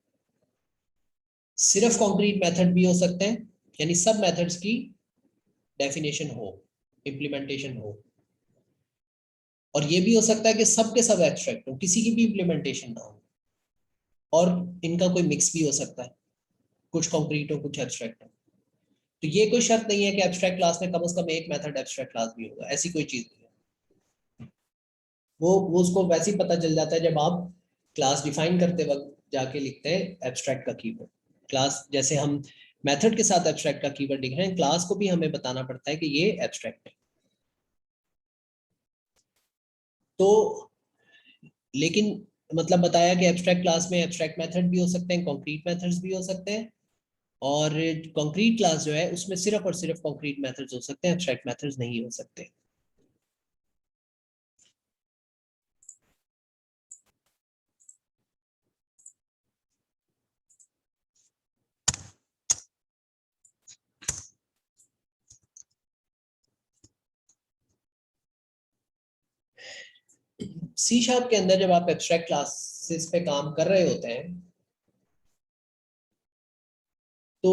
A: सिर्फ कॉन्क्रीट मेथड भी हो सकते हैं, यानी सब मेथड्स की डेफिनेशन हो, इम्प्लीमेंटेशन हो। और ये भी हो सकता है कि सब के सब एब्स्ट्रैक्ट हो, किसी की भी इम्प्लीमेंटेशन ना हो, और इनका कोई मिक्स भी हो सकता है, कुछ कॉन्क्रीट हो कुछ एब्स्ट्रैक्ट हो। तो ये कोई शर्त नहीं है कि एब्स्ट्रैक्ट क्लास में कम से कम एक मेथड एब्स्ट्रैक्ट क्लास भी होगा, ऐसी कोई चीज नहीं है। वो उसको वैसे ही पता चल जाता है जब आप क्लास डिफाइन करते वक्त, जाके लिखते हैं एब्स्ट्रैक्ट का कीवर्ड। क्लास जैसे हम मेथड के साथ एब्स्ट्रैक्ट का कीवर्ड लिख रहे हैं, क्लास को भी हमें बताना पड़ता है कि ये एब्स्ट्रैक्ट है। तो लेकिन मतलब बताया कि एब्स्ट्रैक्ट क्लास में एब्स्ट्रैक्ट मेथड भी हो सकते हैं, कॉन्क्रीट मेथड्स भी हो सकते हैं, और कॉन्क्रीट क्लास जो है उसमें सिर्फ और सिर्फ कॉन्क्रीट मेथड्स हो सकते हैं, एब्स्ट्रैक्ट मेथड्स नहीं हो सकते। सी शार्प के अंदर जब आप एब्स्ट्रैक्ट क्लासेस पे काम कर रहे होते हैं तो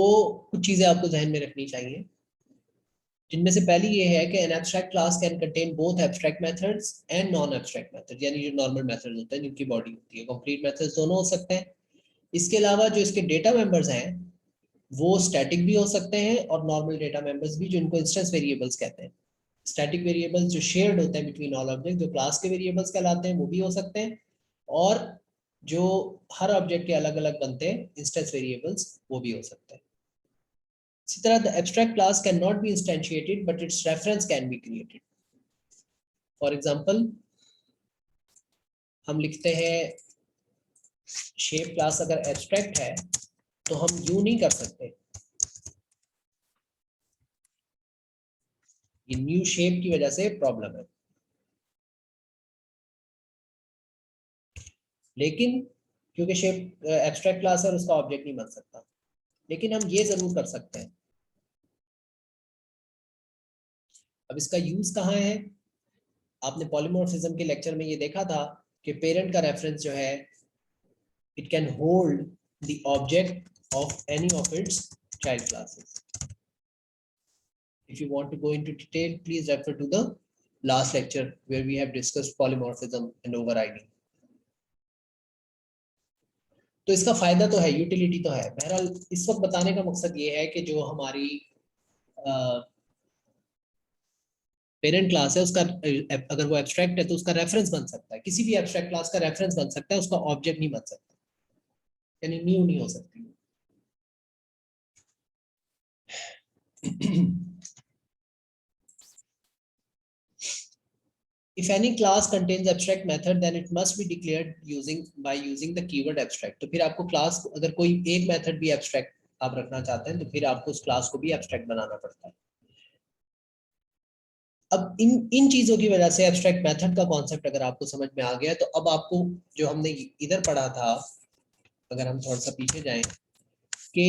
A: कुछ चीजें आपको ध्यान में रखनी चाहिए, जिनमें से पहली ये है कि N abstract class can contain both abstract methods and non abstract method, यानी जो नॉर्मल मेथड्स होते हैं जिनकी बॉडी होती है, कंप्लीट मेथड्स दोनों हो सकते हैं। इसके अलावा जो इसके डेटा मेंबर्स हैं वो स्टैटिक भी हो सकते हैं और नॉर्मल डेटा मेंबर्स भी, जिनको इंस्टेंस वेरिएबल्स कहते हैं। स्टैटिक वेरिएबल्स जो शेयर्ड होते हैं बिटवीन ऑल ऑब्जेक्ट, जो क्लास के वेरिएबल्स कहलाते हैं, वो भी हो सकते हैं, और जो हर ऑब्जेक्ट के अलग अलग बनते हैं इंस्टेंस वेरिएबल्स, वो भी हो सकते हैं। इसी तरह the abstract class can not be instantiated but its reference can be created. For example हम लिखते हैं शेप क्लास अगर एब्स्ट्रैक्ट है तो हम यूं नहीं कर सकते, ये न्यू शेप की वजह से प्रॉब्लम है। लेकिन क्योंकि शेप एब्स्ट्रैक्ट क्लास है और उसका ऑब्जेक्ट नहीं बन सकता, लेकिन हम ये जरूर कर सकते हैं। अब इसका यूज कहाँ है? आपने पॉलीमॉर्फिज्म के लेक्चर में ये देखा था कि पेरेंट का रेफरेंस जो है, it can hold the object of any of its child classes. If you want to go into detail, please refer to the last lecture where we have discussed polymorphism and overriding. तो इसका फायदा तो है, utility तो है। बहरहाल इस वक्त बताने का मकसद ये है कि जो हमारी पेरेंट क्लास है उसका अगर वो एब्स्ट्रैक्ट है तो उसका रेफरेंस बन सकता है, किसी भी एब्स्ट्रैक्ट क्लास का रेफरेंस बन सकता है, उसका ऑब्जेक्ट नहीं बन सकता, यानी न्यू नहीं हो सकती। If any class contains abstract method, then it must be declared using the keyword abstract. तो फिर आपको क्लास, अगर कोई एक मेथड भी एब्स्ट्रैक्ट आप रखना चाहते हैं तो फिर आपको उस क्लास को भी एब्स्ट्रैक्ट बनाना पड़ता है। अब इन इन चीजों की वजह से एब्स्ट्रैक्ट मेथड का कॉन्सेप्ट अगर आपको समझ में आ गया, तो अब आपको जो हमने इधर पढ़ा था, अगर हम थोड़ा सा पीछे जाएं, कि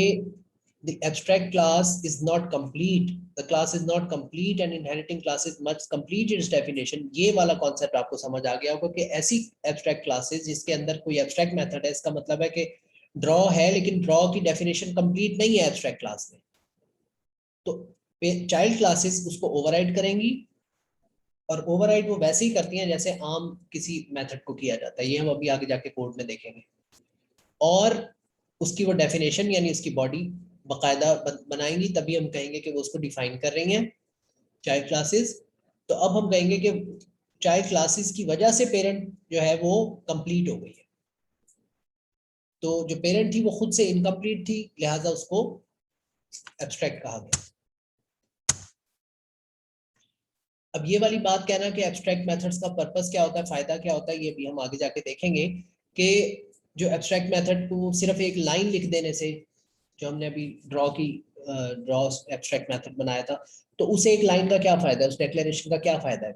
A: the abstract class is not complete, the class is not complete and inheriting classes must complete its definition, ये वाला कॉन्सेप्ट आपको समझ आ गया होगा कि ऐसी abstract classes जिसके अंदर कोई abstract method है, इसका मतलब है कि ड्रॉ है लेकिन ड्रॉ की डेफिनेशन कंप्लीट नहीं है abstract क्लास में, तो चाइल्ड क्लासेस उसको ओवरराइड करेंगी, और ओवरराइड वो वैसे ही करती हैं जैसे आम किसी मेथड को किया जाता है, ये हम अभी आगे जाके कोड में देखेंगे, और उसकी वो डेफिनेशन यानी उसकी बॉडी बाकायदा बनाएंगी, तभी हम कहेंगे कि वो उसको डिफाइन कर रही हैं चाइल्ड क्लासेस। तो अब हम कहेंगे कि चाइल्ड क्लासेस की वजह से पेरेंट जो है वो कंप्लीट हो गई है, तो जो पेरेंट थी वो खुद से इनकम्प्लीट थी, लिहाजा उसको एब्स्ट्रैक्ट कहा गया। अब ये वाली बात कहना कि एब्स्ट्रैक्ट मेथड्स का पर्पस क्या होता है, फायदा क्या होता है, ये भी हम आगे जाके देखेंगे कि जो एब्स्ट्रैक्ट मेथड को सिर्फ एक लाइन लिख देने से, जो हमने अभी ड्रॉ एब्स्ट्रैक्ट मेथड बनाया था, तो उस एक लाइन का क्या फायदा है, उस डिक्लेरेशन का क्या फायदा है,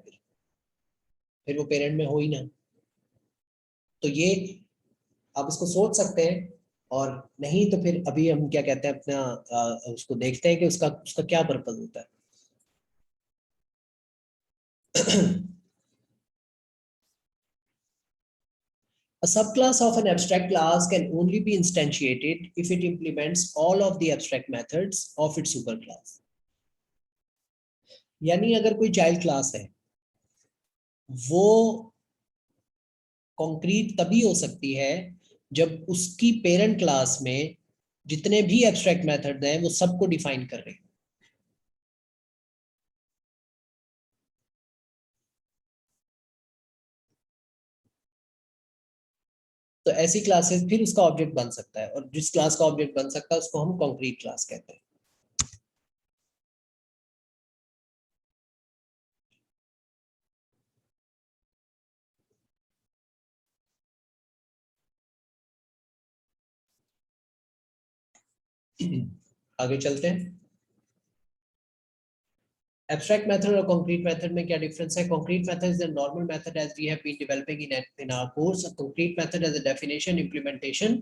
A: फिर वो पेरेंट में हो ही ना। तो ये आप इसको सोच सकते हैं, और नहीं तो फिर अभी हम क्या कहते हैं अपना उसको देखते हैं कि उसका उसका क्या पर्पज होता है। A subclass of an abstract class can only be instantiated if it implements all of the abstract methods of its superclass. यानी अगर कोई चाइल्ड क्लास है वो कॉन्क्रीट तभी हो सकती है जब उसकी पेरेंट क्लास में जितने भी एब्स्ट्रैक्ट मेथड हैं वो सबको डिफाइन कर रहे हैं। तो ऐसी क्लासेस फिर उसका ऑब्जेक्ट बन सकता है, और जिस क्लास का ऑब्जेक्ट बन सकता है उसको हम कॉन्क्रीट क्लास कहते हैं। आगे चलते हैं। एब्स्ट्रैक्ट मेथड और कॉन्क्रीट मेथड में क्या डिफरेंस है? Concrete method is the normal method as we have been developing in our course. Concrete method as a definition, implementation,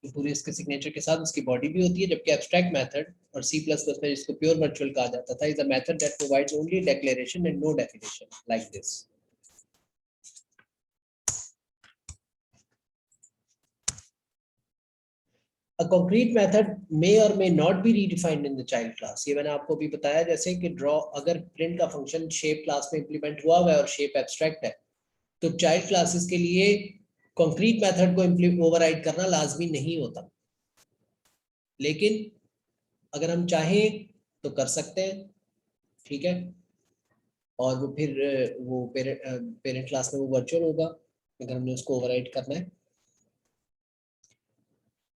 A: पूरी इसके सिग्नेचर के साथ उसकी बॉडी भी होती है। जबकि एब्स्ट्रैक्ट मेथड और सी प्लस प्लस में जिसको प्योर वर्चुअल कहा जाता था, is a method that provides only declaration and no definition like this. A concrete method may or may not be redefined in the child class। ये मैंने आपको भी बताया, जैसे कि ड्रॉ, अगर प्रिंट का फंक्शन शेप क्लास में इंप्लीमेंट हुआ हुआ है और शेप एब्स्ट्रैक्ट है, तो चाइल्ड क्लासेस के लिए कंक्रीट मेथड को ओवरराइड करना लाजमी नहीं होता। लेकिन अगर हम चाहें तो कर सकते हैं, ठीक है। और वो फिर वो पेरेंट क्लास में वो वर्चुअल होगा अगर हमने उसको ओवरराइड करना है।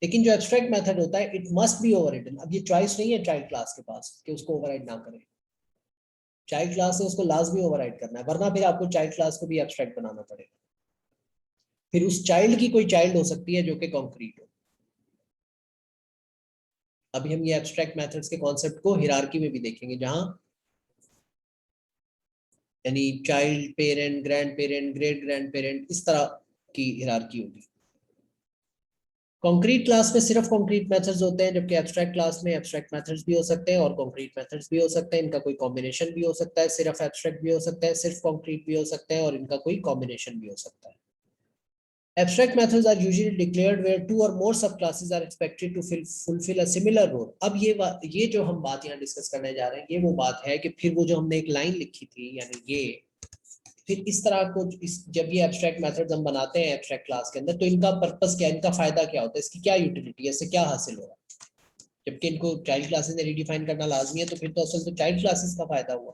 A: लेकिन जो एब्स्ट्रैक्ट मेथड होता है, इट मस्ट बी ओवररिटन। अब ये चॉइस नहीं है चाइल्ड क्लास के पास कि उसको ओवरराइड ना करें। चाइल्ड क्लास है उसको लाजमी ओवरराइड करना है, वरना फिर आपको चाइल्ड क्लास को भी एब्स्ट्रैक्ट बनाना पड़ेगा। फिर उस चाइल्ड की कोई चाइल्ड हो सकती है जो कि कॉन्क्रीट हो। अभी हम ये एब्स्ट्रैक्ट मेथड्स के कॉन्सेप्ट को हिरार्की में भी देखेंगे, जहां यानी child, parent, grand parent, great grand parent, इस तरह की हिरार्की होगी। कॉन्क्रीट क्लास में सिर्फ कॉन्क्रीट मेथड्स होते हैं, जबकि एब्स्ट्रैक्ट क्लास में एब्स्ट्रैक्ट मेथड्स भी हो सकते हैं और कॉन्क्रीट मेथड्स भी हो सकते हैं। इनका कोई कॉम्बिनेशन भी हो सकता है, सिर्फ एब्स्ट्रैक्ट भी हो सकता है, सिर्फ कॉन्क्रीट भी हो सकते हैं, और इनका कोई कॉम्बिनेशन भी हो सकता है। Abstract methods are usually declared where two or more subclasses are expected to fulfill a similar role। अब ये जो हम बात यहाँ डिस्कस करने जा रहे हैं, ये वो बात है कि फिर वो जो हमने एक लाइन लिखी थी, यानी ये फिर इस तरह को जब ये एब्स्ट्रैक्ट मेथड्स हम बनाते हैं एब्स्ट्रैक्ट क्लास के अंदर, तो इनका पर्पस क्या है, इनका फायदा क्या होता है, इसकी क्या यूटिलिटी है, इससे क्या हासिल होगा। जबकि इनको चाइल्ड क्लासेस में रिडिफाइन करना लाजमी है, तो फिर तो असल तो चाइल्ड क्लासेस का फायदा हुआ,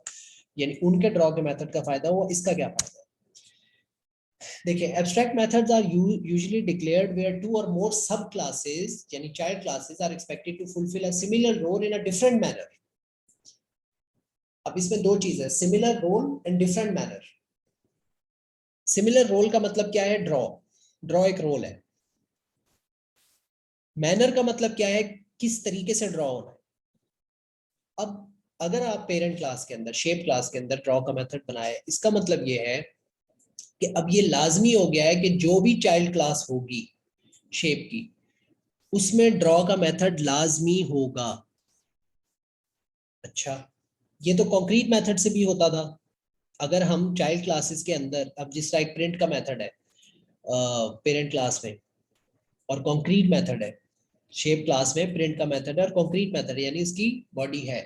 A: यानी उनके ड्रॉ के मेथड का फायदा हुआ, इसका क्या फायदा है। देखिए, abstract methods are usually declared where two और मोर सब क्लासेस, यानी child classes, are expected to fulfil a similar role in a different manner. अब इसमें दो चीज है, similar role and different manner. Similar role का मतलब क्या है? ड्रॉ, ड्रॉ एक रोल है। मैनर का मतलब क्या है? किस तरीके से ड्रॉ होना है। अब अगर आप पेरेंट क्लास के अंदर, शेप क्लास के अंदर ड्रॉ का मेथड बनाए, इसका मतलब ये है कि अब ये लाजमी हो गया है कि जो भी चाइल्ड क्लास होगी शेप की, उसमें ड्रॉ का मेथड लाजमी होगा। अच्छा, ये तो कॉन्क्रीट मेथड से भी होता था। अगर हम चाइल्ड क्लासेस के अंदर, अब जिस तरह एक प्रिंट का मेथड है पेरेंट क्लास में, और कॉन्क्रीट मेथड है शेप क्लास में, प्रिंट का मेथड है और कॉन्क्रीट मेथड यानी इसकी बॉडी है,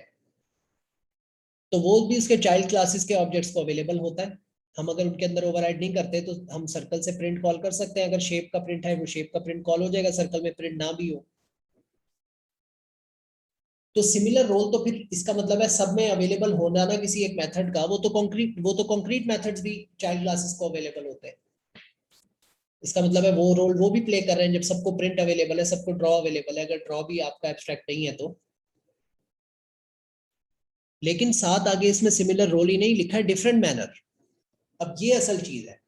A: तो वो भी उसके चाइल्ड क्लासेस के ऑब्जेक्ट्स को अवेलेबल होता है। हम अगर उनके अंदर ओवरराइड नहीं करते तो हम सर्कल से प्रिंट कॉल कर सकते हैं। अगर शेप का प्रिंट है, वो शेप का प्रिंट कॉल हो जाएगा, सर्कल में प्रिंट ना भी हो। तो सिमिलर रोल तो फिर इसका मतलब है सब में अवेलेबल होना ना किसी एक मेथड का, वो तो कंक्रीट मेथड्स भी चाइल्ड क्लासेस को अवेलेबल होते हैं। इसका मतलब है वो रोल वो भी प्ले कर रहे हैं जब सबको प्रिंट अवेलेबल है, सबको ड्रॉ अवेलेबल है। अगर ड्रॉ भी आपका एब्स्ट्रैक्ट नहीं है तो। लेकिन साथ आगे इसमें सिमिलर रोल ही नहीं लिखा है, डिफरेंट मैनर। अब ये असल चीज है।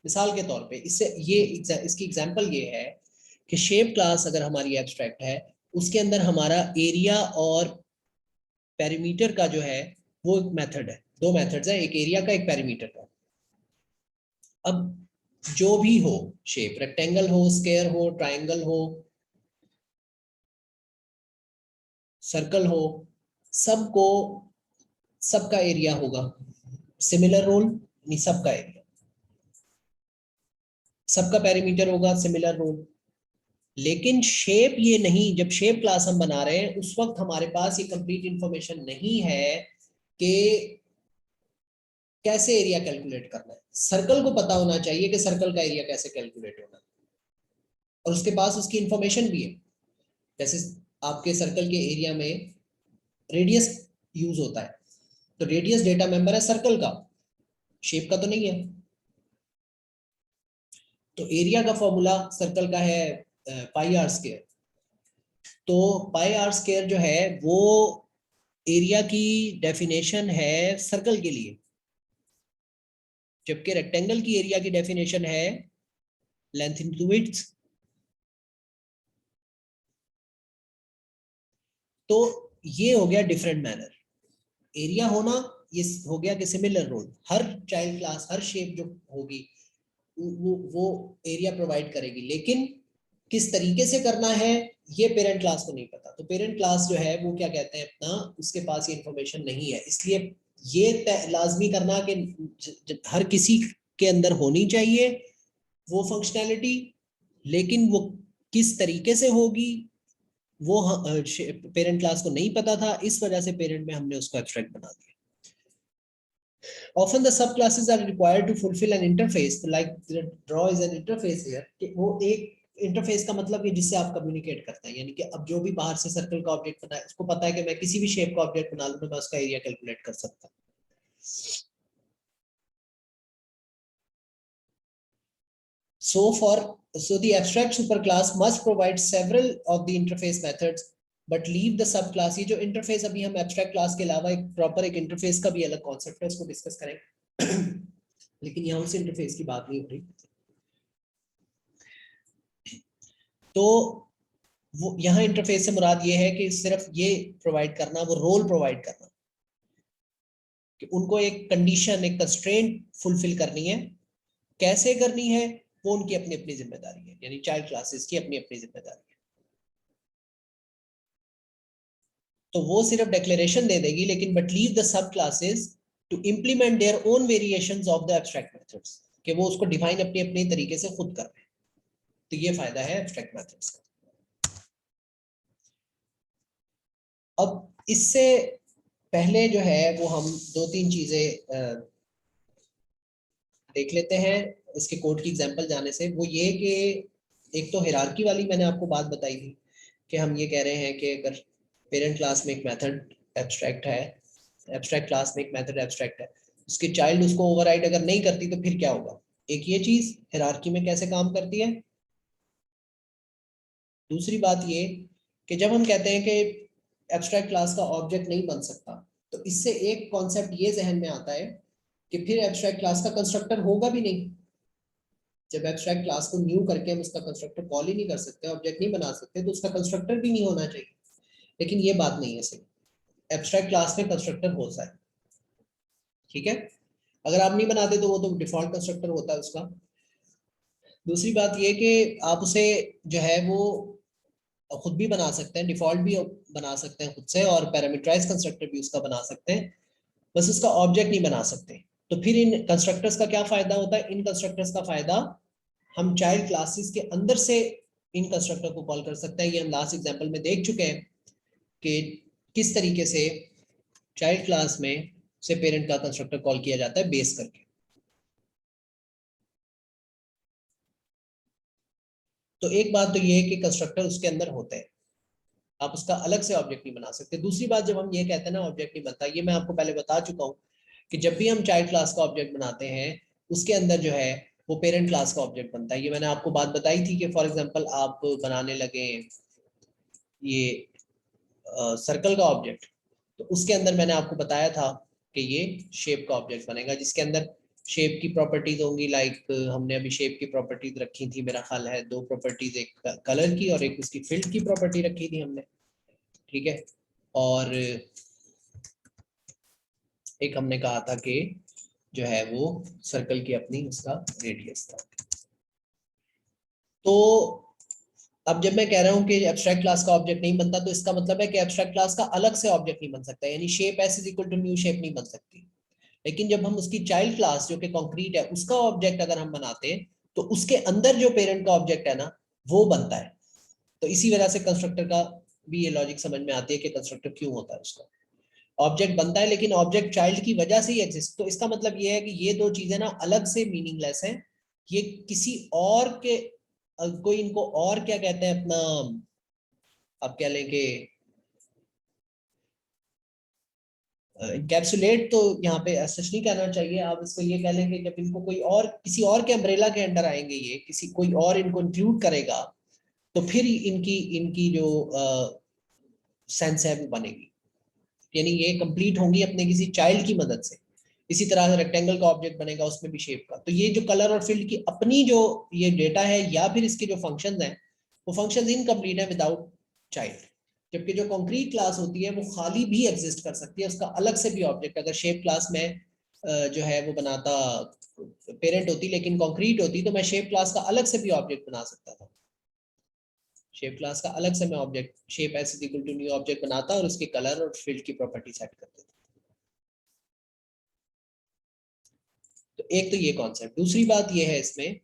A: मिसाल के तौर पे इससे ये इसकी एग्जांपल ये है कि शेप क्लास अगर हमारी एब्स्ट्रैक्ट है, उसके अंदर हमारा एरिया और पेरीमीटर का जो है वो एक मेथड है। दो मेथड्स है, एक एरिया का, एक पेरीमीटर का। अब जो भी हो शेप, रेक्टेंगल हो, स्क्वायर हो, ट्रायंगल हो, सर्कल हो, सबको सबका एरिया होगा। सिमिलर रोल नहीं, सबका एरिया, सबका पेरीमीटर होगा, सिमिलर रोल। लेकिन शेप ये नहीं, जब शेप क्लास हम बना रहे हैं उस वक्त हमारे पास ये कंप्लीट इंफॉर्मेशन नहीं है कि कैसे एरिया कैलकुलेट करना है। सर्कल को पता होना चाहिए कि सर्कल का एरिया कैसे कैलकुलेट होना है, और उसके पास उसकी इंफॉर्मेशन भी है। जैसे आपके सर्कल के एरिया में रेडियस यूज होता है, तो रेडियस डेटा मेंबर है सर्कल का, शेप का तो नहीं है। तो एरिया का फॉर्मूला सर्कल का है पाई आर स्क्वायर। तो पाई आर स्क्वायर जो है वो एरिया की डेफिनेशन है सर्कल के लिए, जबकि रेक्टेंगल की एरिया की डेफिनेशन है लेंथ इनटू विड्थ। तो ये हो गया डिफरेंट मैनर। एरिया होना ये हो गया कि सिमिलर रोल, हर चाइल्ड क्लास हर शेप जो होगी वो एरिया प्रोवाइड करेगी, लेकिन किस तरीके से करना है ये पेरेंट क्लास को नहीं पता। तो पेरेंट क्लास जो है वो क्या कहते हैं अपना, उसके पास ये इंफॉर्मेशन नहीं है। इसलिए ये लाजमी करना कि हर किसी के अंदर होनी चाहिए वो फंक्शनैलिटी, लेकिन वो किस तरीके से होगी वो पेरेंट क्लास को नहीं पता था, इस वजह से पेरेंट में हमने उसको एब्स्ट्रैक्ट बना दिया। Often the subclasses are required to fulfill an interface, like the draw is an interface here, कि वो एक इंटरफेस का मतलब है जिससे आप कम्युनिकेट करते हैं, यानी कि अब जो भी बाहर से सर्कल का ऑब्जेक्ट बना है उसको पता है कि मैं किसी भी शेप का ऑब्जेक्ट बना लूं तो मैं उसका एरिया कैलकुलेट कर सकता हूं। So the abstract superclass must provide several of the interface methods but leave the subclass। ये जो इंटरफेस अभी हम abstract class के अलावा एक प्रॉपर एक इंटरफेस का भी अलग कॉन्सेप्ट है, उसको डिस्कस करेंगे लेकिन यहाँ उस इंटरफेस की बात नहीं हो रही। तो वो यहाँ इंटरफेस से मुराद ये है कि सिर्फ ये प्रोवाइड करना, वो रोल प्रोवाइड करना कि उनको एक कंडीशन एक कंस्ट्रेंट फुलफिल करनी है, कैसे करनी है वो उनकी अपनी अपनी जिम्मेदारी है, यानी चाइल्ड क्लासेस की अपनी अपनी जिम्मेदारी है। तो वो सिर्फ डिक्लेरेशन दे देगी, लेकिन but leave the sub classes to implement their own variations of the abstract methods, कि वो उसको डिफाइन अपनी अपनी तरीके से खुद कर रहे हैं। तो ये फायदा है एब्स्ट्रैक्ट मेथड्स का। अब इससे पहले जो है वो हम दो तीन चीजें देख लेते हैं इसके कोड की एग्जांपल जाने से। वो ये कि एक तो हायरार्की वाली मैंने आपको बात बताई थी कि हम ये कह रहे हैं कि अगर पेरेंट क्लास में एक मेथड एब्स्ट्रैक्ट है, एब्स्ट्रैक्ट क्लास में एक मेथड एब्स्ट्रैक्ट है, उसकी चाइल्ड उसको ओवरराइड अगर नहीं करती तो फिर क्या होगा। एक ये चीज हायरार्की में कैसे काम करती है। दूसरी बात ये कि जब हम कहते हैं कि एब्स्ट्रैक्ट क्लास का ऑब्जेक्ट नहीं बन सकता, तो इससे एक कॉन्सेप्ट ये जहन में आता है कि फिर एब्स्ट्रैक्ट क्लास का कंस्ट्रक्टर होगा भी नहीं। जब एब्स्ट्रैक्ट क्लास को न्यू करके हम उसका कंस्ट्रक्टर कॉल ही नहीं कर सकते, ऑब्जेक्ट नहीं बना सकते, तो उसका कंस्ट्रक्टर भी नहीं होना चाहिए। लेकिन ये बात नहीं है सही, एब्स्ट्रैक्ट क्लास में कंस्ट्रक्टर होता है, ठीक है। अगर आप नहीं बनाते तो वो तो डिफॉल्ट कंस्ट्रक्टर होता है उसका। दूसरी बात ये कि आप उसे जो है वो खुद भी बना सकते हैं, डिफॉल्ट भी बना सकते हैं खुद से, और पैरामीटराइज कंस्ट्रक्टर भी उसका बना सकते हैं, बस उसका ऑब्जेक्ट नहीं बना सकते। तो फिर इन कंस्ट्रक्टर्स का क्या फायदा होता है। इन कंस्ट्रक्टर्स का फायदा, हम चाइल्ड क्लासेस के अंदर से इन कंस्ट्रक्टर को कॉल कर सकते हैं। ये हम लास्ट एग्जांपल में देख चुके हैं कि किस तरीके से चाइल्ड क्लास में से पेरेंट का कंस्ट्रक्टर कॉल किया जाता है बेस करके। तो एक बात तो ये है कि कंस्ट्रक्टर उसके अंदर होते हैं, आप उसका अलग से ऑब्जेक्ट नहीं बना सकते। दूसरी बात, जब हम ये कहते हैं ना ऑब्जेक्ट नहीं बनता, ये मैं आपको पहले बता चुका हूँ कि जब भी हम चाइल्ड क्लास का ऑब्जेक्ट बनाते हैं उसके अंदर जो है वो पेरेंट क्लास का ऑब्जेक्ट बनता है। ये मैंने आपको बात बताई थी कि फॉर एग्जांपल आप बनाने लगे ये सर्कल का ऑब्जेक्ट, तो उसके अंदर मैंने आपको बताया था कि ये शेप का ऑब्जेक्ट बनेगा, जिसके अंदर शेप की प्रॉपर्टीज होंगी। लाइक हमने अभी शेप की प्रॉपर्टीज रखी थी, मेरा ख्याल है दो प्रॉपर्टीज, एक कलर की और एक उसकी फील्ड की प्रॉपर्टी रखी थी हमने, ठीक है। और एक हमने कहा था कि जो है वो सर्कल की अपनी उसका रेडियस था। तो अब जब मैं कह रहा हूँ कि एब्स्ट्रैक्ट क्लास का ऑब्जेक्ट नहीं बनता, तो इसका मतलब है कि एब्स्ट्रैक्ट क्लास का अलग से ऑब्जेक्ट नहीं बन सकता, यानी shape S is equal to new shape नहीं बन सकती। लेकिन जब हम उसकी चाइल्ड क्लास जो कि कॉन्क्रीट है उसका ऑब्जेक्ट अगर हम बनाते हैं, तो उसके अंदर जो पेरेंट का ऑब्जेक्ट है ना वो बनता है। तो इसी वजह से कंस्ट्रक्टर का भी ये लॉजिक समझ में आती है कि कंस्ट्रक्टर क्यों होता है। उसका ऑब्जेक्ट बनता है लेकिन ऑब्जेक्ट चाइल्ड की वजह से ही एग्जिस्ट। तो इसका मतलब ये है कि ये दो चीजें ना अलग से मीनिंगलेस हैं। ये किसी और के कोई इनको और क्या कहते हैं अपना, आप क्या लेंगे इनकैप्सुलेट तो यहाँ पे सच नहीं कहना चाहिए, आप इसको ये कह लेंगे जब इनको कोई और किसी और के अम्ब्रेला के अंडर आएंगे, ये किसी कोई और इनको इंक्लूड करेगा, तो फिर इनकी इनकी जो सेंस है वो बनेगी, यानी ये कंप्लीट होंगी अपने किसी चाइल्ड की मदद से। इसी तरह रेक्टेंगल का ऑब्जेक्ट बनेगा, उसमें भी शेप का। तो ये जो कलर और फील्ड की अपनी जो ये डेटा है या फिर इसके जो फंक्शंस हैं, वो फंक्शंस इनकम्प्लीट है विदाउट चाइल्ड। जबकि जो कॉन्क्रीट क्लास होती है वो खाली भी एग्जिस्ट कर सकती है, उसका अलग से भी ऑब्जेक्ट, अगर शेप क्लास में जो है वो बनाता पेरेंट होती लेकिन कॉन्क्रीट होती, तो मैं शेप क्लास का अलग से भी ऑब्जेक्ट बना सकता था। शेप क्लास का अलग से मैं object shape S is equal to new object बनाता और उसके कलर और फील्ड की प्रॉपर्टी सेट कर देता। तो एक तो ये कॉन्सेप्ट। दूसरी बात ये है इसमें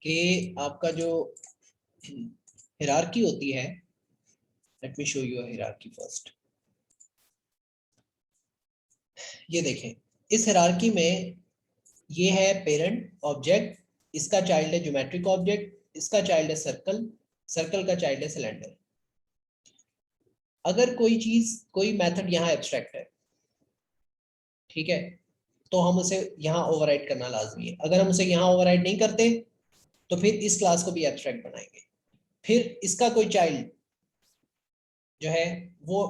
A: कि आपका जो हिरार्की होती है, let me show you hierarchy first. ये देखें, इस हिरार्की में ये है पेरेंट ऑब्जेक्ट, इसका चाइल्ड है ज्योमेट्रिक ऑब्जेक्ट, इसका चाइल्ड है सर्कल, सर्कल का चाइल्ड है सिलेंडर। अगर कोई चीज कोई मेथड यहाँ एब्स्ट्रैक्ट है, ठीक है, तो हम उसे यहाँ ओवरराइड करना लाजमी है। अगर हम उसे यहाँ ओवरराइड नहीं करते तो फिर इस क्लास को भी एब्स्ट्रैक्ट बनाएंगे, फिर इसका कोई चाइल्ड जो है वो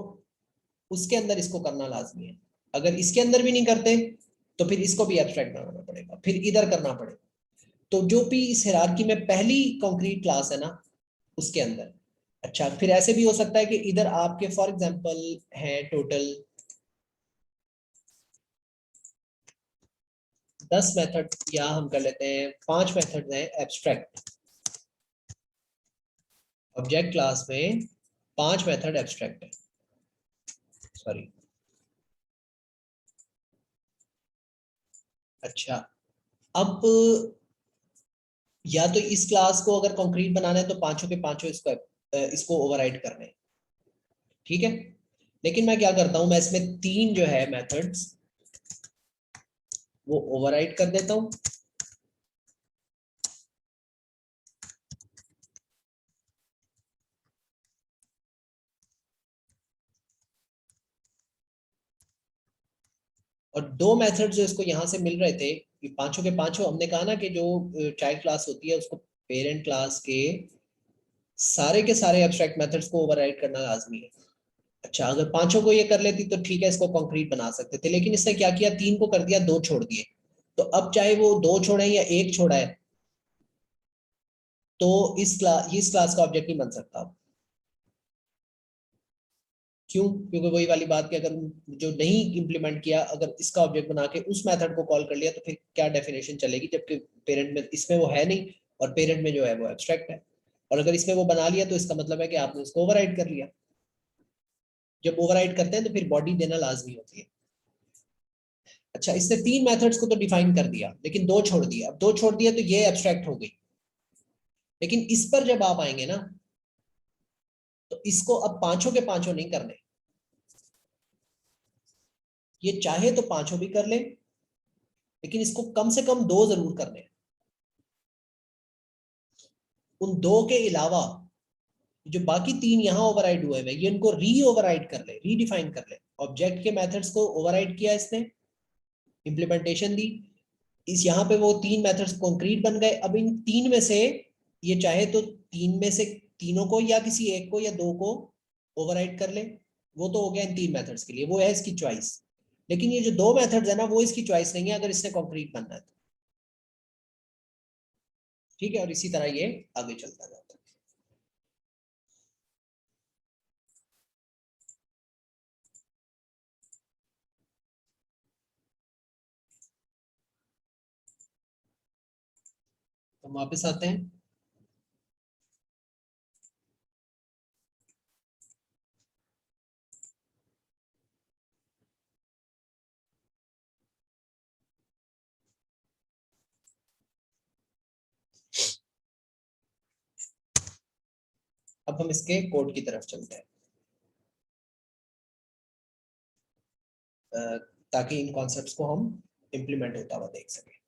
A: उसके अंदर इसको करना लाजमी है। अगर इसके अंदर भी नहीं करते तो फिर इसको भी एब्स्ट्रैक्ट बनाना पड़ेगा, फिर इधर करना पड़ेगा। तो जो भी इस हिरार्की में पहली कंक्रीट क्लास है ना, उसके अंदर। अच्छा, फिर ऐसे भी हो सकता है कि इधर आपके फॉर एग्जांपल है टोटल 10 मेथड, या हम कर लेते हैं 5 मेथड हैं एब्स्ट्रैक्ट। ऑब्जेक्ट क्लास में 5 मेथड एब्स्ट्रैक्ट है, सॉरी। अच्छा, अब या तो इस क्लास को अगर कंक्रीट बनाना है तो पांचों के पांचों इसको ओवरराइड करने हैं, ठीक है। लेकिन मैं क्या करता हूं, मैं इसमें 3 जो है मेथड्स वो ओवरराइड कर देता हूं, और 2 मेथड जो इसको यहां से मिल रहे थे, ये पांचों के पांचों, हमने कहा ना कि जो चाइल्ड क्लास होती है उसको पेरेंट क्लास के सारे के सारे एब्स्ट्रैक्ट मेथड्स को ओवरराइड करना लाजमी है। अच्छा, अगर पांचों को ये कर लेती तो ठीक है, इसको कंक्रीट बना सकते थे, लेकिन इसने क्या किया, 3 को कर दिया, 2 छोड़ दिए। तो अब चाहे वो 2 छोड़े या 1 छोड़ा है, तो इस क्लास का ऑब्जेक्ट नहीं बन सकता। क्यों? क्योंकि वही वाली बात कि अगर जो नहीं इंप्लीमेंट किया, अगर इसका ऑब्जेक्ट बना के उस मेथड को कॉल कर लिया, तो फिर क्या डेफिनेशन चलेगी, जबकि पेरेंट में इसमें वो है नहीं और पेरेंट में जो है वो एब्स्ट्रैक्ट है। और अगर इसमें वो बना लिया तो इसका मतलब है कि आपने उसको ओवरराइड कर लिया। जब ओवरराइड करते हैं तो फिर बॉडी देना लाजमी होती है। अच्छा, इसने 3 मेथड्स को तो डिफाइन कर दिया, लेकिन 2 छोड़ दिया। अब 2 छोड़ दिया तो ये एब्स्ट्रैक्ट हो गई। लेकिन इस पर जब आप आएंगे ना, तो इसको अब पांचों के पांचों नहीं करने, ये चाहे तो पांचों भी कर ले, लेकिन इसको कम से कम 2 जरूर करने। उन 2 के अलावा जो बाकी 3 यहाँ ओवरराइड हुए हैं, ये इनको री ओवरराइड कर ले, रीडिफाइन कर ले। ऑब्जेक्ट के मेथड्स को ओवरराइड किया इसने, इंप्लीमेंटेशन दी, इस यहाँ पे वो 3 मेथड्स कंक्रीट बन गए। अब इन 3 में से ये चाहे तो 3 में से तीनों को या किसी एक को या 2 को ओवरराइड कर ले। वो तो हो गया इन 3 मेथड्स के लिए, वो है इसकी चॉइस। लेकिन ये जो 2 मेथड्स है ना, वो इसकी चॉइस नहीं है अगर इसने कंक्रीट बनना है तो। ठीक है, और इसी तरह ये आगे चलता जाता है। तो वापस आते हैं। अब हम इसके कोड की तरफ चलते हैं, ताकि इन कॉन्सेप्ट्स को हम इम्प्लीमेंट होता हुआ देख सकें।